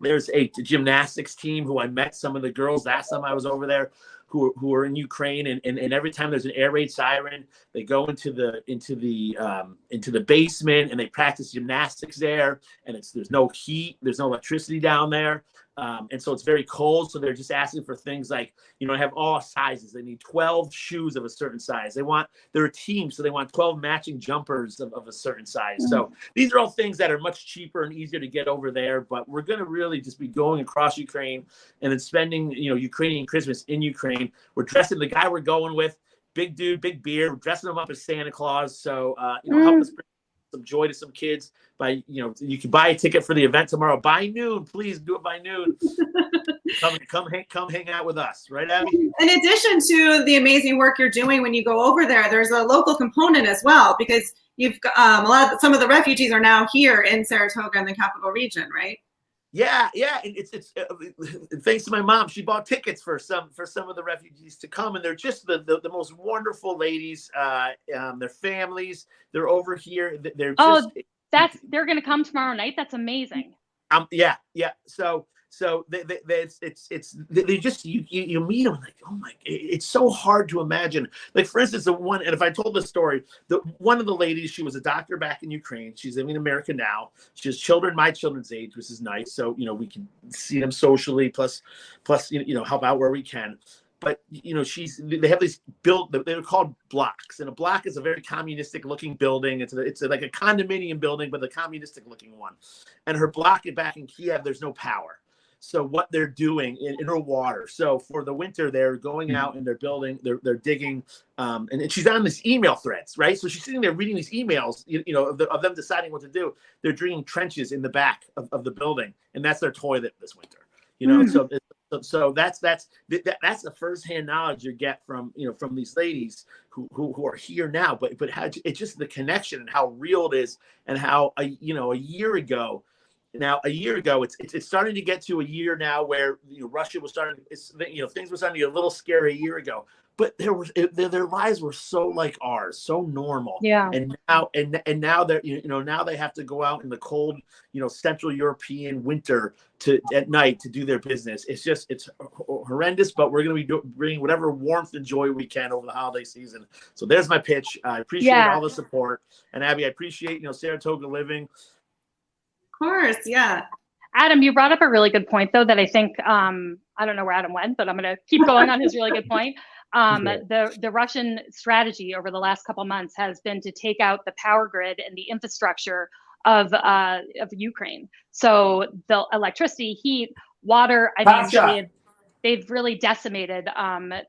S2: there's a gymnastics team who I met some of the girls last time I was over there who are in Ukraine, and every time there's an air raid siren, they go into the basement and they practice gymnastics there. And there's no heat, there's no electricity down there. And so it's very cold. So they're just asking for things like, have all sizes. They need 12 shoes of a certain size. They're a team, so they want 12 matching jumpers of a certain size. Mm-hmm. So these are all things that are much cheaper and easier to get over there. But we're going to really just be going across Ukraine and then spending, Ukrainian Christmas in Ukraine. We're dressing the guy we're going with, big dude, big beard. We're dressing him up as Santa Claus. So, help us bring some joy to some kids by, you can buy a ticket for the event tomorrow by noon. Please do it by noon. Come hang out with us, right, Abby?
S4: In addition to the amazing work you're doing when you go over there, there's a local component as well, because you've some of the refugees are now here in Saratoga in the capital region, right?
S2: Yeah, and it's thanks to my mom. She bought tickets for some of the refugees to come, and they're just the most wonderful ladies. Their families, they're over here. They're just
S1: they're going to come tomorrow night. That's amazing.
S2: Yeah. So they just you meet them like, oh my, it's so hard to imagine. Like, for instance, and if I told this story, one of the ladies, she was a doctor back in Ukraine. She's living in America now. She has children, my children's age, which is nice. So, we can see them socially, plus, help out where we can. But, they have these they're called blocks, and a block is a very communistic looking building. It's like a condominium building, but the communistic looking one. And her block back in Kiev, there's no power. So what they're doing in her water. So for the winter, they're going out and they're building, they're digging, and she's on these email threads, right? So she's sitting there reading these emails, of them deciding what to do. They're digging trenches in the back of the building, and that's their toilet this winter. So that's the firsthand knowledge you get from these ladies who are here now. But how it's just the connection and how real it is, and how a year ago. Now, a year ago, it's starting to get to a year now where Russia was starting. Things were starting to get a little scary a year ago, but their lives were so like ours, so normal.
S1: Yeah.
S2: And now they're now they have to go out in the cold Central European winter at night to do their business. It's horrendous, but we're going to be bringing whatever warmth and joy we can over the holiday season. So there's my pitch. I appreciate all the support, and Abby, I appreciate Saratoga Living.
S4: Of course, yeah.
S1: Adam, you brought up a really good point, though, that I think, I don't know where Adam went, but I'm going to keep going on his really good point. The Russian strategy over the last couple months has been to take out the power grid and the infrastructure of Ukraine. So the electricity, heat, water, they've really decimated the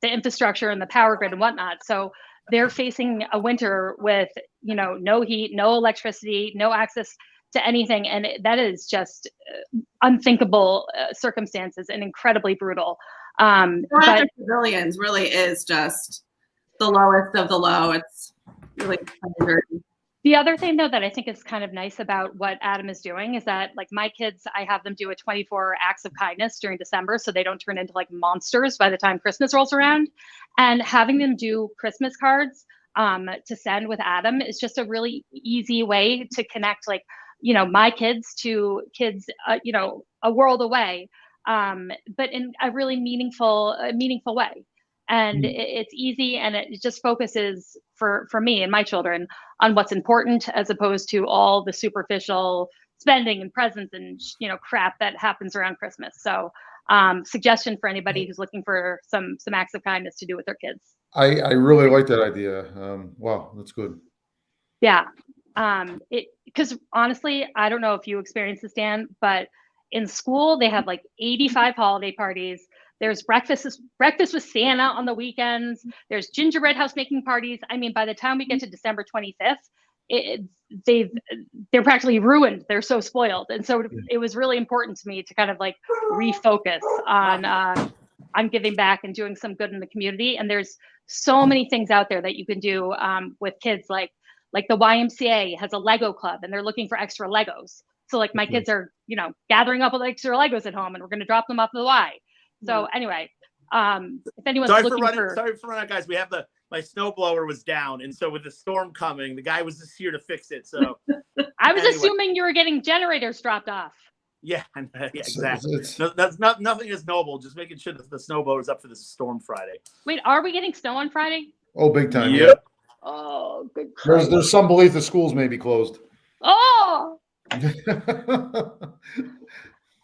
S1: infrastructure and the power grid and whatnot. So they're facing a winter with, no heat, no electricity, no access to anything. And that is just unthinkable circumstances and incredibly brutal.
S4: But civilians really is just the lowest of the low. It's really dirty.
S1: The other thing, though, that I think is kind of nice about what Adam is doing is that, like, my kids, I have them do a 24 acts of kindness during December so they don't turn into like monsters by the time Christmas rolls around. And having them do Christmas cards to send with Adam is just a really easy way to connect, like, my kids to kids, a world away, but in a really meaningful way. And it's easy, and it just focuses for me and my children on what's important, as opposed to all the superficial spending and presents and crap that happens around Christmas. So suggestion for anybody who's looking for some acts of kindness to do with their kids.
S3: I really like that idea. Wow, that's good.
S1: Yeah. Because honestly, I don't know if you experience this, Dan, but in school they have like 85 holiday parties. There's breakfast with Santa on the weekends. There's gingerbread house making parties. I mean, by the time we get to December 25th, they're practically ruined. They're so spoiled. And so it was really important to me to kind of like refocus on giving back and doing some good in the community. And there's so many things out there that you can do with kids, like the YMCA has a Lego club and they're looking for extra Legos. So like my kids are, gathering up with extra Legos at home, and we're going to drop them off the Y. So anyway, if anyone's
S2: sorry for running, guys. We have my snowblower was down, and so with the storm coming, the guy was just here to fix it. So
S1: I was assuming you were getting generators dropped off.
S2: Yeah, exactly. Nothing is noble. Just making sure that the snowblower is up for this storm Friday.
S1: Wait, are we getting snow on Friday?
S3: Oh, big time.
S2: Yep.
S3: Yeah.
S1: Oh, good.
S3: There's some belief the schools may be closed.
S1: Oh.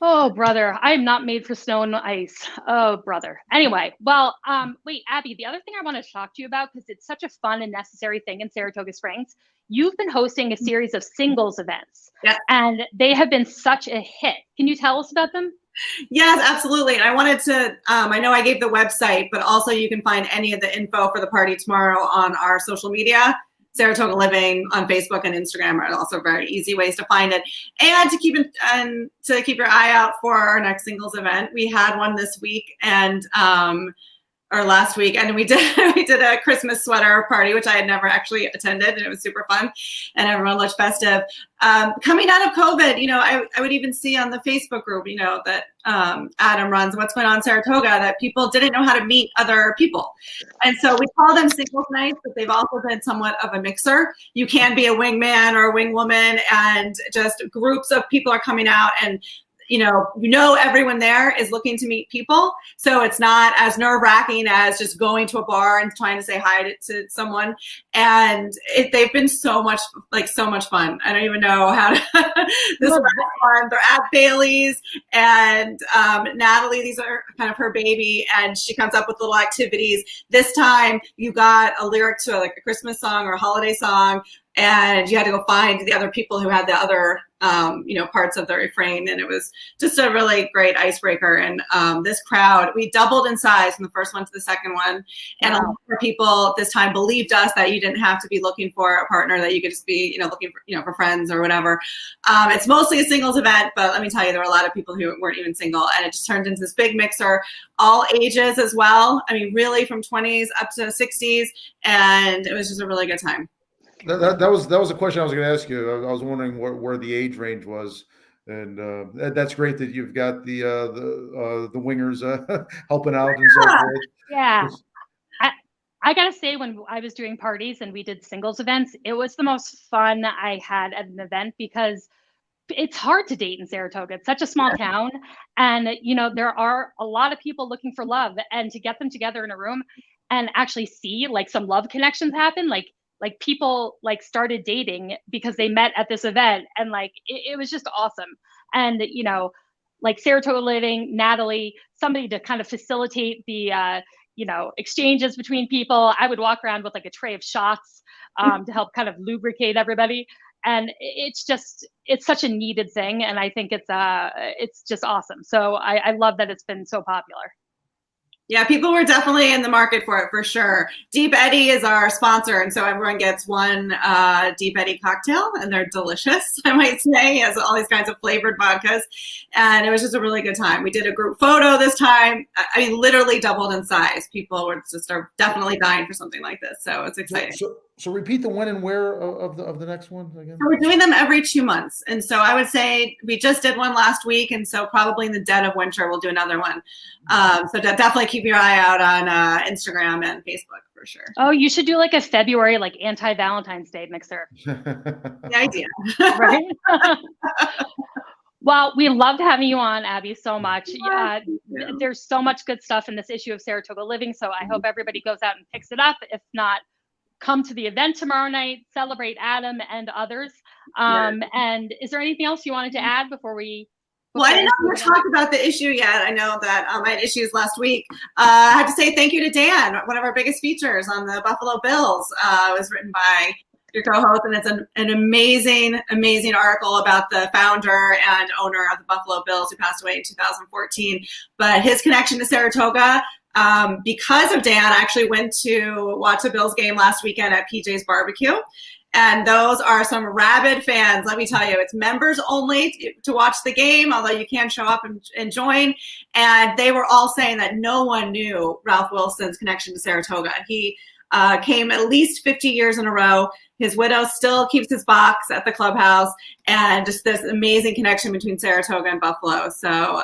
S1: Oh, brother, I am not made for snow and ice. Oh, brother. Anyway, well, wait, Abby, the other thing I want to talk to you about, because it's such a fun and necessary thing in Saratoga Springs, you've been hosting a series of singles events, and they have been such a hit. Can you tell us about them?
S4: Yes, absolutely. And I wanted to, I know I gave the website, but also you can find any of the info for the party tomorrow on our social media. Saratoga Living on Facebook and Instagram are also very easy ways to find it. And to keep your eye out for our next singles event. We had one this week, and or last week, and we did a Christmas sweater party, which I had never actually attended, and it was super fun, and everyone looked festive. Coming out of COVID, I would even see on the Facebook group, that Adam runs, What's Going On Saratoga, that people didn't know how to meet other people. And so we call them singles nights, but they've also been somewhat of a mixer. You can be a wingman or a wingwoman, and just groups of people are coming out, and everyone there is looking to meet people. So it's not as nerve-wracking as just going to a bar and trying to say hi to someone. And they've been so much fun. I don't even know how to, this is fun. They're at Bailey's, and Natalie, these are kind of her baby, and she comes up with little activities. This time you got a lyric to a Christmas song or a holiday song, and you had to go find the other people who had the other, parts of the refrain. And it was just a really great icebreaker. And this crowd, we doubled in size from the first one to the second one. And a lot more people this time believed us that you didn't have to be looking for a partner, that you could just be, looking for, for friends or whatever. It's mostly a singles event, but let me tell you, there were a lot of people who weren't even single. And it just turned into this big mixer, all ages as well. I mean, really from 20s up to 60s. And it was just a really good time.
S3: That was a question I was going to ask you. I was wondering where the age range was, and that's great that you've got the wingers helping out and so forth.
S1: Yeah, I gotta say, when I was doing parties and we did singles events, it was the most fun I had at an event, because it's hard to date in Saratoga. It's such a small town, and there are a lot of people looking for love, and to get them together in a room and actually see some love connections happen, like people started dating because they met at this event, and it was just awesome. And Saratoga Living, Natalie, somebody to kind of facilitate the exchanges between people. I would walk around with a tray of shots to help kind of lubricate everybody, and it's such a needed thing, and I think it's just awesome. So I love that it's been so popular.
S4: Yeah, people were definitely in the market for it, for sure. Deep Eddy is our sponsor, and so everyone gets one Deep Eddy cocktail, and they're delicious, I might say. It has all these kinds of flavored vodkas, and it was just a really good time. We did a group photo this time. I mean, literally doubled in size. People are definitely dying for something like this, so it's exciting.
S3: So repeat the when and where of the next one again.
S4: So we're doing them every 2 months, and so I would say we just did one last week, and so probably in the dead of winter we'll do another one. So definitely keep your eye out on Instagram and Facebook for sure.
S1: Oh, you should do a February anti-Valentine's Day mixer.
S4: The idea,
S1: right? Well, we loved having you on, Abby, so much. There's so much good stuff in this issue of Saratoga Living, so I hope everybody goes out and picks it up. If not, come to the event tomorrow night, celebrate Adam and others. And is there anything else you wanted to add before we?
S4: Well, I didn't know we talked about the issue yet. I know that I had issues last week. I have to say thank you to Dan. One of our biggest features on the Buffalo Bills was written by your co-host, and it's an amazing, amazing article about the founder and owner of the Buffalo Bills, who passed away in 2014. But his connection to Saratoga, because of Dan, I actually went to watch the Bills game last weekend at PJ's Barbecue. And those are some rabid fans, let me tell you. It's members only to watch the game, although you can show up and join. And they were all saying that no one knew Ralph Wilson's connection to Saratoga. He came at least 50 years in a row. His widow still keeps his box at the clubhouse, and just this amazing connection between Saratoga and Buffalo. So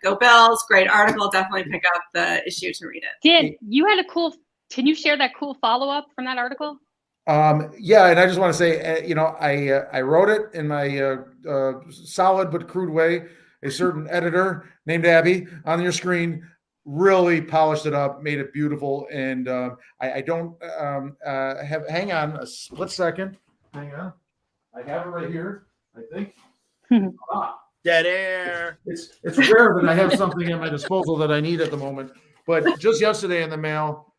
S4: go Bills, great article. Definitely pick up the issue to read it.
S1: Dan, you had can you share that cool follow-up from that article?
S3: Yeah, and I just want to say, I wrote it in my solid but crude way. A certain editor named Abby on your screen really polished it up, made it beautiful, and I don't hang on a split second. Hang on, I have it right here. I think.
S2: Dead air.
S3: It's rare that I have something at my disposal that I need at the moment, but just yesterday in the mail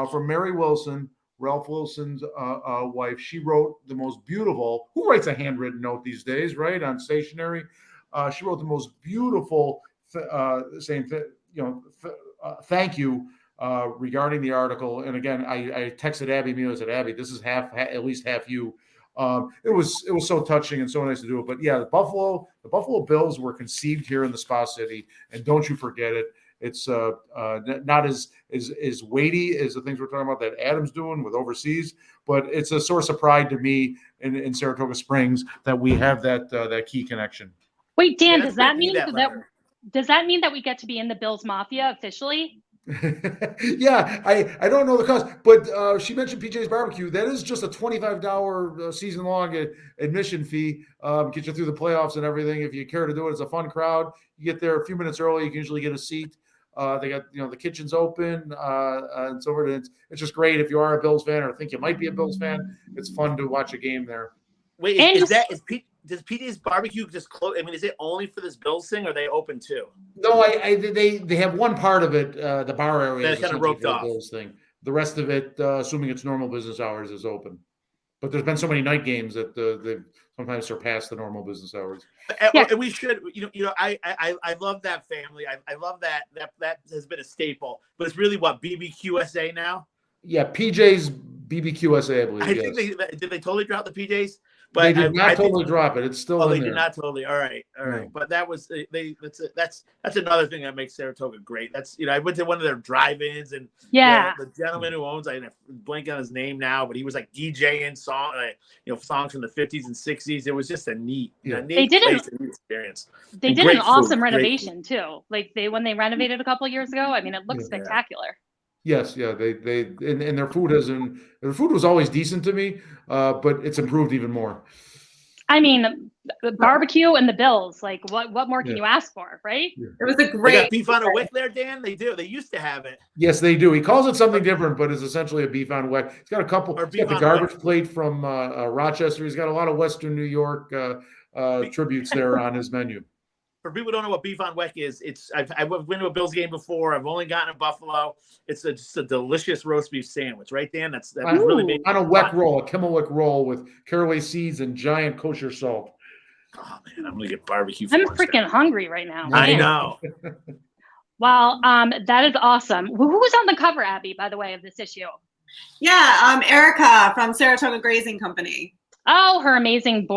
S3: from Mary Wilson, Ralph Wilson's wife. She wrote the most beautiful. Who writes a handwritten note these days, right? On stationery. She wrote the most beautiful saying, thank you regarding the article. And again, I texted Abby. I said, Abby, this is at least half you. It was so touching and so nice to do it. But yeah, the Buffalo Bills were conceived here in the Spa City, and don't you forget it. It's not as weighty as the things we're talking about that Adam's doing with overseas, but it's a source of pride to me in Saratoga Springs that we have that key connection.
S1: Wait, Dan,
S2: Yeah,
S1: does that mean
S2: that letter.
S1: does that mean that we get to be in the Bills Mafia officially?
S3: Yeah, I don't know the cost, but she mentioned PJ's Barbecue. That is just a $25 season long admission fee. Get you through the playoffs and everything. If you care to do it, it's a fun crowd. You get there a few minutes early. You can usually get a seat. They got the kitchen's open and so forth. It's just great if you are a Bills fan or think you might be a Bills fan. It's fun to watch a game there.
S2: Wait, does PJ's Barbecue just close? I mean, is it only for this Bills thing, or are they open too?
S3: No, they have one part of it, the bar area
S2: that's kind of roped off.
S3: Bills thing. The rest of it, assuming it's normal business hours, is open. But there's been so many night games that they sometimes surpass the normal business hours.
S2: Yeah. And we should, I love that family. I love that has been a staple. But it's really what, BBQSA now?
S3: Yeah, PJ's BBQSA, I believe.
S2: I think did they totally drop the PJs?
S3: But they did not totally drop it. It's still in there.
S2: They did not totally. All right.
S3: No.
S2: But that was that's another thing that makes Saratoga great. That's I went to one of their drive-ins and the gentleman who owns, I blank on his name now, but he was like DJing songs from the 50s and 60s. It was just a neat experience.
S1: They did an awesome renovation too. Like when they renovated a couple of years ago. I mean, it looks spectacular.
S3: Yes, yeah, they and their food was always decent to me, but it's improved even more.
S1: I mean, the barbecue and the Bills, like what more can you ask for, right?
S4: It was a great.
S2: They got beef on a wick there, Dan. They do. They used to have it.
S3: Yes, they do. He calls it something different, but it's essentially a beef on a wick. He's got a couple. He's got the garbage plate from Rochester. He's got a lot of Western New York tributes there on his menu.
S2: For people who don't know what beef on weck is, I've been to a Bills game before. I've only gotten a Buffalo. It's just a delicious roast beef sandwich, right, Dan? That's really big.
S3: On a weck roll, a Kimmel roll with caraway seeds and giant kosher salt.
S2: Oh man, I'm gonna get barbecue.
S1: I'm freaking hungry right now.
S2: I know.
S1: Well, that is awesome. Who was on the cover, Abby, by the way, of this issue?
S4: Yeah, Erica from Saratoga Grazing Company.
S1: Oh, her amazing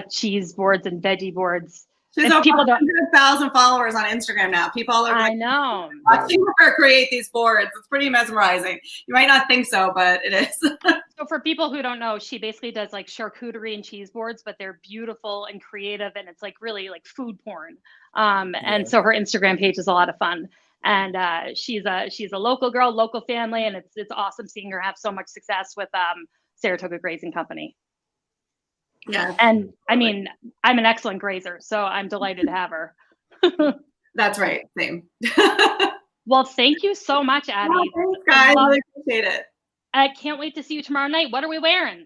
S1: cheese boards and veggie boards.
S4: She's over 100,000 followers on Instagram now. People are watching her create these boards. It's pretty mesmerizing. You might not think so, but it is.
S1: So for people who don't know, she basically does like charcuterie and cheese boards, but they're beautiful and creative, and it's like really like food porn. And so her Instagram page is a lot of fun. And she's a local girl, local family, and it's awesome seeing her have so much success with Saratoga Grazing Company.
S4: Yeah.
S1: And I mean, I'm an excellent grazer, so I'm delighted to have her.
S4: That's right. Same.
S1: Well, thank you so much, Abby.
S4: Oh, thanks, guys. I really appreciate it.
S1: I can't wait to see you tomorrow night. What are we wearing?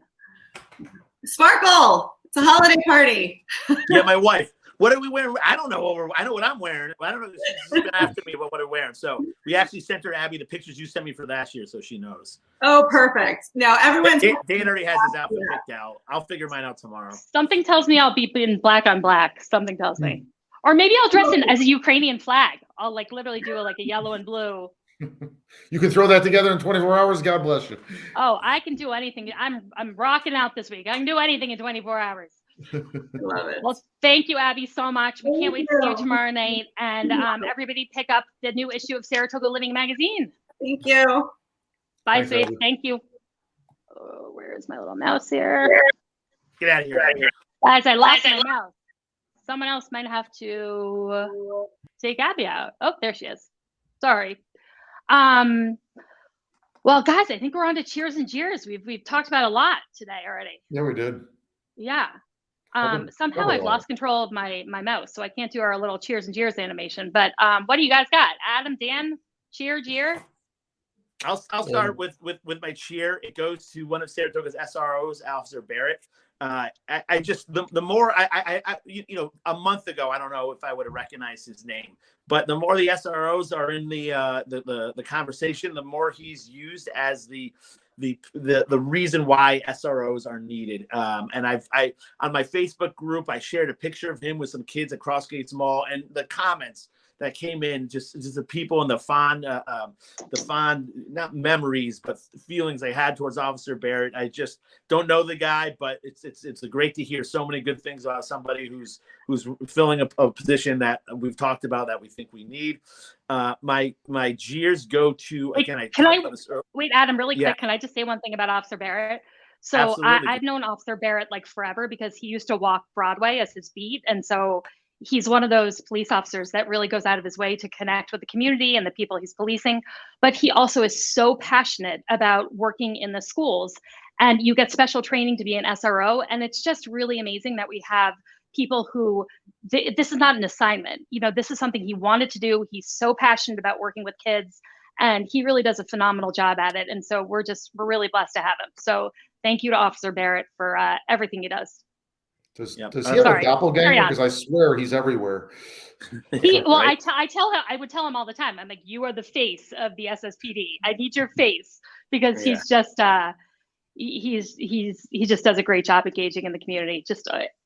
S4: Sparkle. It's a holiday party.
S2: Yeah, my wife. What are we wearing? I don't know. I know what I'm wearing. I don't know. She's been after me about what I'm wearing. So we actually sent her, Abby, the pictures you sent me for last year, so she knows.
S4: Oh, perfect. Now everyone's.
S2: Dan already has his outfit picked out. I'll figure mine out tomorrow.
S1: Something tells me I'll be in black on black. Something tells me. Or maybe I'll dress in as a Ukrainian flag. I'll like literally do a yellow and blue.
S3: You can throw that together in 24 hours. God bless you.
S1: Oh, I can do anything. I'm rocking out this week. I can do anything in 24 hours.
S4: Love it.
S1: Well, thank you, Abby, so much. We can't wait to see you tomorrow night. And everybody pick up the new issue of Saratoga Living Magazine.
S4: Thank you.
S1: Bye, Faith. Thank you. Oh, where is my little mouse here?
S2: Get out of here.
S1: Guys, I lost my mouse. Someone else might have to take Abby out. Oh, there she is. Sorry. Well, guys, I think we're on to cheers and jeers. We've talked about a lot today already.
S3: Yeah, we did.
S1: Yeah. Somehow I've lost control of my mouse, so I can't do our little cheers and jeers animation. But what do you guys got? Adam, Dan, cheer, jeer?
S2: I'll start with my cheer. It goes to one of Saratoga's SROs, Officer Barrett. I just the more I a month ago, I don't know if I would have recognized his name, but the more the SROs are in the conversation, the more he's used as the reason why SROs are needed. And I on my Facebook group, I shared a picture of him with some kids at Crossgates Mall, and the comments that came in, just the people and the fond not memories but feelings I had towards Officer Barrett. I just don't know the guy, but it's great to hear so many good things about somebody who's filling a position that we've talked about that we think we need. My jeers go to again.
S1: Wait, Adam, really quick?
S2: Yeah.
S1: Can I just say one thing about Officer Barrett? So
S2: Absolutely.
S1: I've known Officer Barrett like forever because he used to walk Broadway as his beat, and so he's one of those police officers that really goes out of his way to connect with the community and the people he's policing. But he also is so passionate about working in the schools, and you get special training to be an SRO, and it's just really amazing that we have people who this is not an assignment. This is something he wanted to do. He's so passionate about working with kids, and he really does a phenomenal job at it. And so we're really blessed to have him. So thank you to Officer Barrett for everything he does.
S3: Does he have a doppelganger? Because I swear he's everywhere.
S1: I would tell him all the time. I'm like, you are the face of the SSPD. I need your face, because he's just he just does a great job engaging in the community.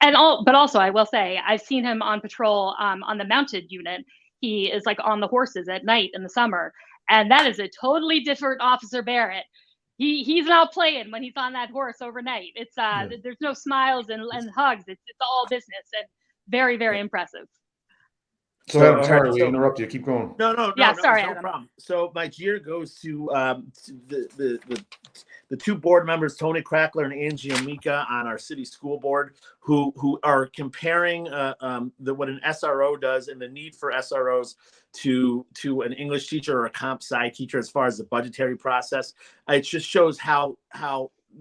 S1: But also I will say I've seen him on patrol on the mounted unit. He is like on the horses at night in the summer, and that is a totally different Officer Barrett. He's not playing when he's on that horse overnight. It's there's no smiles and hugs. It's all business, and very, very impressive.
S3: So Adam, sorry, we interrupt you. Keep going.
S2: No.
S1: Yeah, sorry,
S2: no
S1: Adam.
S2: problem. So my jeer goes to the two board members, Tony Crackler and Angie Amica, on our city school board, who are comparing what an SRO does and the need for SROs to an English teacher or a comp sci teacher as far as the budgetary process. It just shows how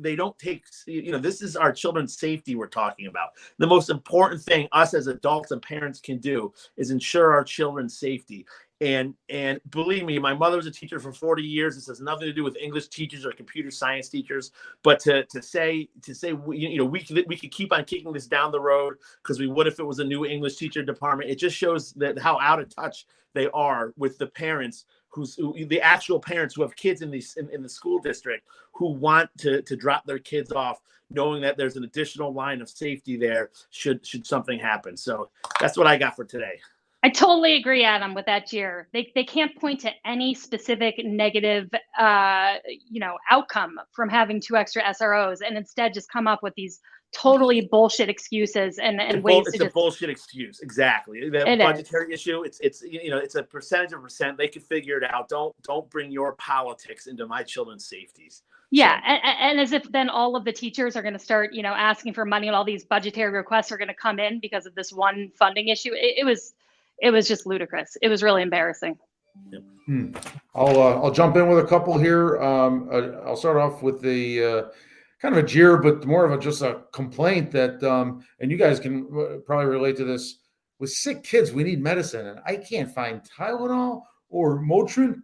S2: they don't take, this is our children's safety we're talking about. The most important thing us as adults and parents can do is ensure our children's safety. And believe me, my mother was a teacher for 40 years. This has nothing to do with English teachers or computer science teachers. But to say we could keep on kicking this down the road because we would if it was a new English teacher department. It just shows that how out of touch they are with the parents, the actual parents who have kids in the school district who want to drop their kids off, knowing that there's an additional line of safety there should something happen. So that's what I got for today.
S1: I totally agree, Adam, with that jeer. They can't point to any specific negative, outcome from having 2 extra SROs, and instead just come up with these totally bullshit excuses and ways to just.
S2: It's a bullshit excuse. Exactly. The budgetary issue. It's a percentage of percent. They can figure it out. Don't bring your politics into my children's safeties.
S1: Yeah, and as if then all of the teachers are going to start, asking for money, and all these budgetary requests are going to come in because of this one funding issue. It was just ludicrous. It was really embarrassing.
S3: I'll jump in with a couple here. I'll start off with the kind of a jeer, but more of just a complaint that, and you guys can probably relate to this. With sick kids, we need medicine, and I can't find Tylenol or Motrin.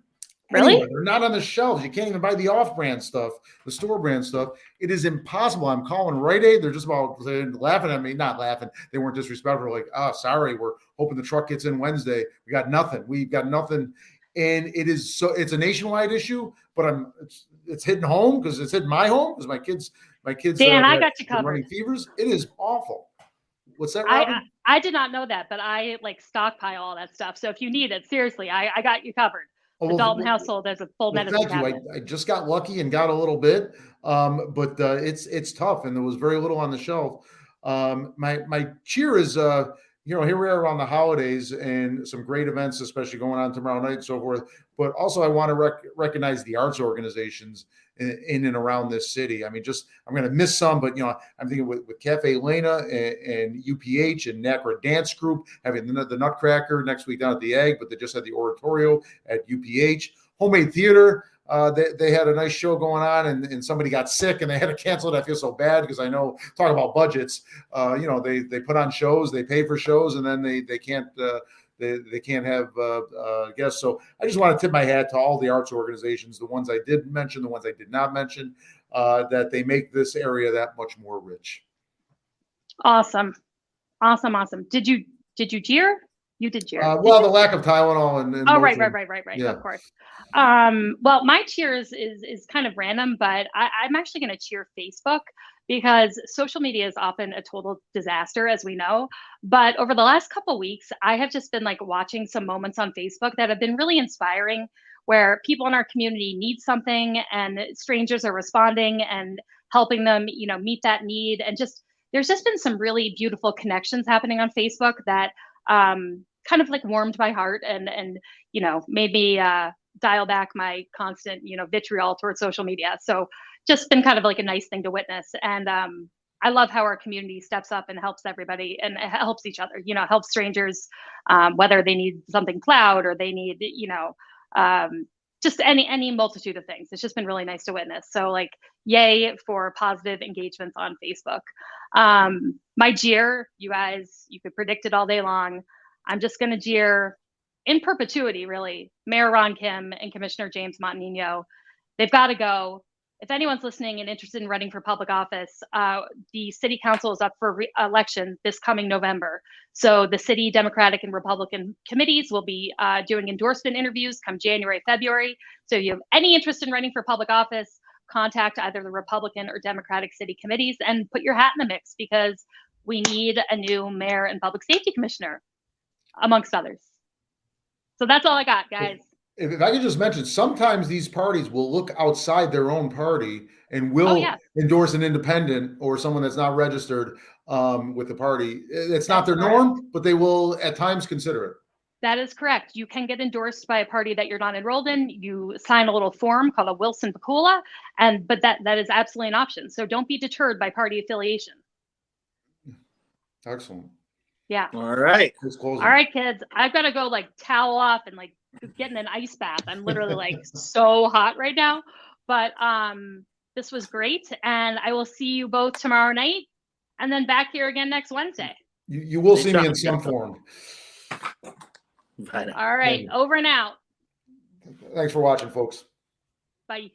S1: Really?
S3: Anywhere. They're not on the shelves. You can't even buy the off-brand stuff, the store brand stuff. It is impossible. I'm calling Rite Aid. They're just about laughing at me. Not laughing. They weren't disrespectful. Like, sorry, we're hoping the truck gets in Wednesday. We've got nothing. And it's a nationwide issue, but it's hitting home because it's hitting my home because my kids.
S1: Dan, I got you covered.
S3: Running fevers. It is awful. What's that, Robin?
S1: I did not know that, but I stockpile all that stuff. So if you need it, seriously, I got you covered. The Dalton household, there's a full medicine cabinet.
S3: I just got lucky and got a little bit, but it's tough, and there was very little on the shelf. My cheer is, here we are around the holidays and some great events, especially going on tomorrow night and so forth. But also, I want to recognize the arts organizations in and around this city. I mean, I'm going to miss some, but I'm thinking with Cafe Lena and UPH and NACRA Dance Group having the Nutcracker next week down at the Egg, but they just had the Oratorio at UPH. Homemade Theater, they had a nice show going on, and somebody got sick and they had to cancel it. I feel so bad because I know, talk about budgets, they put on shows, they pay for shows, and then they can't. They can't have guests. So I just want to tip my hat to all the arts organizations, the ones I did mention, the ones I did not mention, that they make this area that much more rich.
S1: Awesome. Did you jeer? You did jeer.
S3: Well, the lack of Tylenol and
S1: oh, right. Yeah. Of course. Well, my cheers is kind of random, but I'm actually going to cheer Facebook because social media is often a total disaster, as we know. But over the last couple weeks, I have just been like watching some moments on Facebook that have been really inspiring, where people in our community need something and strangers are responding and helping them, meet that need. And just there's just been some really beautiful connections happening on Facebook that kind of like warmed my heart and made me dial back my constant vitriol towards social media. So just been kind of like a nice thing to witness. And I love how our community steps up and helps everybody and helps each other, helps strangers, whether they need something plowed or they need, just any multitude of things. It's just been really nice to witness. So like, yay for positive engagements on Facebook. My jeer, you guys, you could predict it all day long. I'm just going to jeer in perpetuity, really, Mayor Ron Kim and Commissioner James Montagnino. They've got to go. If anyone's listening and interested in running for public office, the city council is up for election this coming November. So the city Democratic and Republican committees will be doing endorsement interviews come January, February. So if you have any interest in running for public office, contact either the Republican or Democratic city committees and put your hat in the mix, because we need a new mayor and public safety commissioner, amongst others. So that's all I got, guys.
S3: If I could just mention, sometimes these parties will look outside their own party and will endorse an independent or someone that's not registered with the party. It's not their norm, but they will at times consider it.
S1: That is correct. You can get endorsed by a party that you're not enrolled in. You sign a little form called a Wilson Pacula, but that is absolutely an option. So don't be deterred by party affiliation.
S3: Excellent.
S1: Yeah.
S2: All right.
S1: All right, kids. I've got to go like towel off and like get in an ice bath. I'm literally like so hot right now. But this was great. And I will see you both tomorrow night and then back here again next Wednesday.
S3: You will see me in some form.
S2: Bye now.
S1: All right. Over and out.
S3: Thanks for watching, folks.
S1: Bye.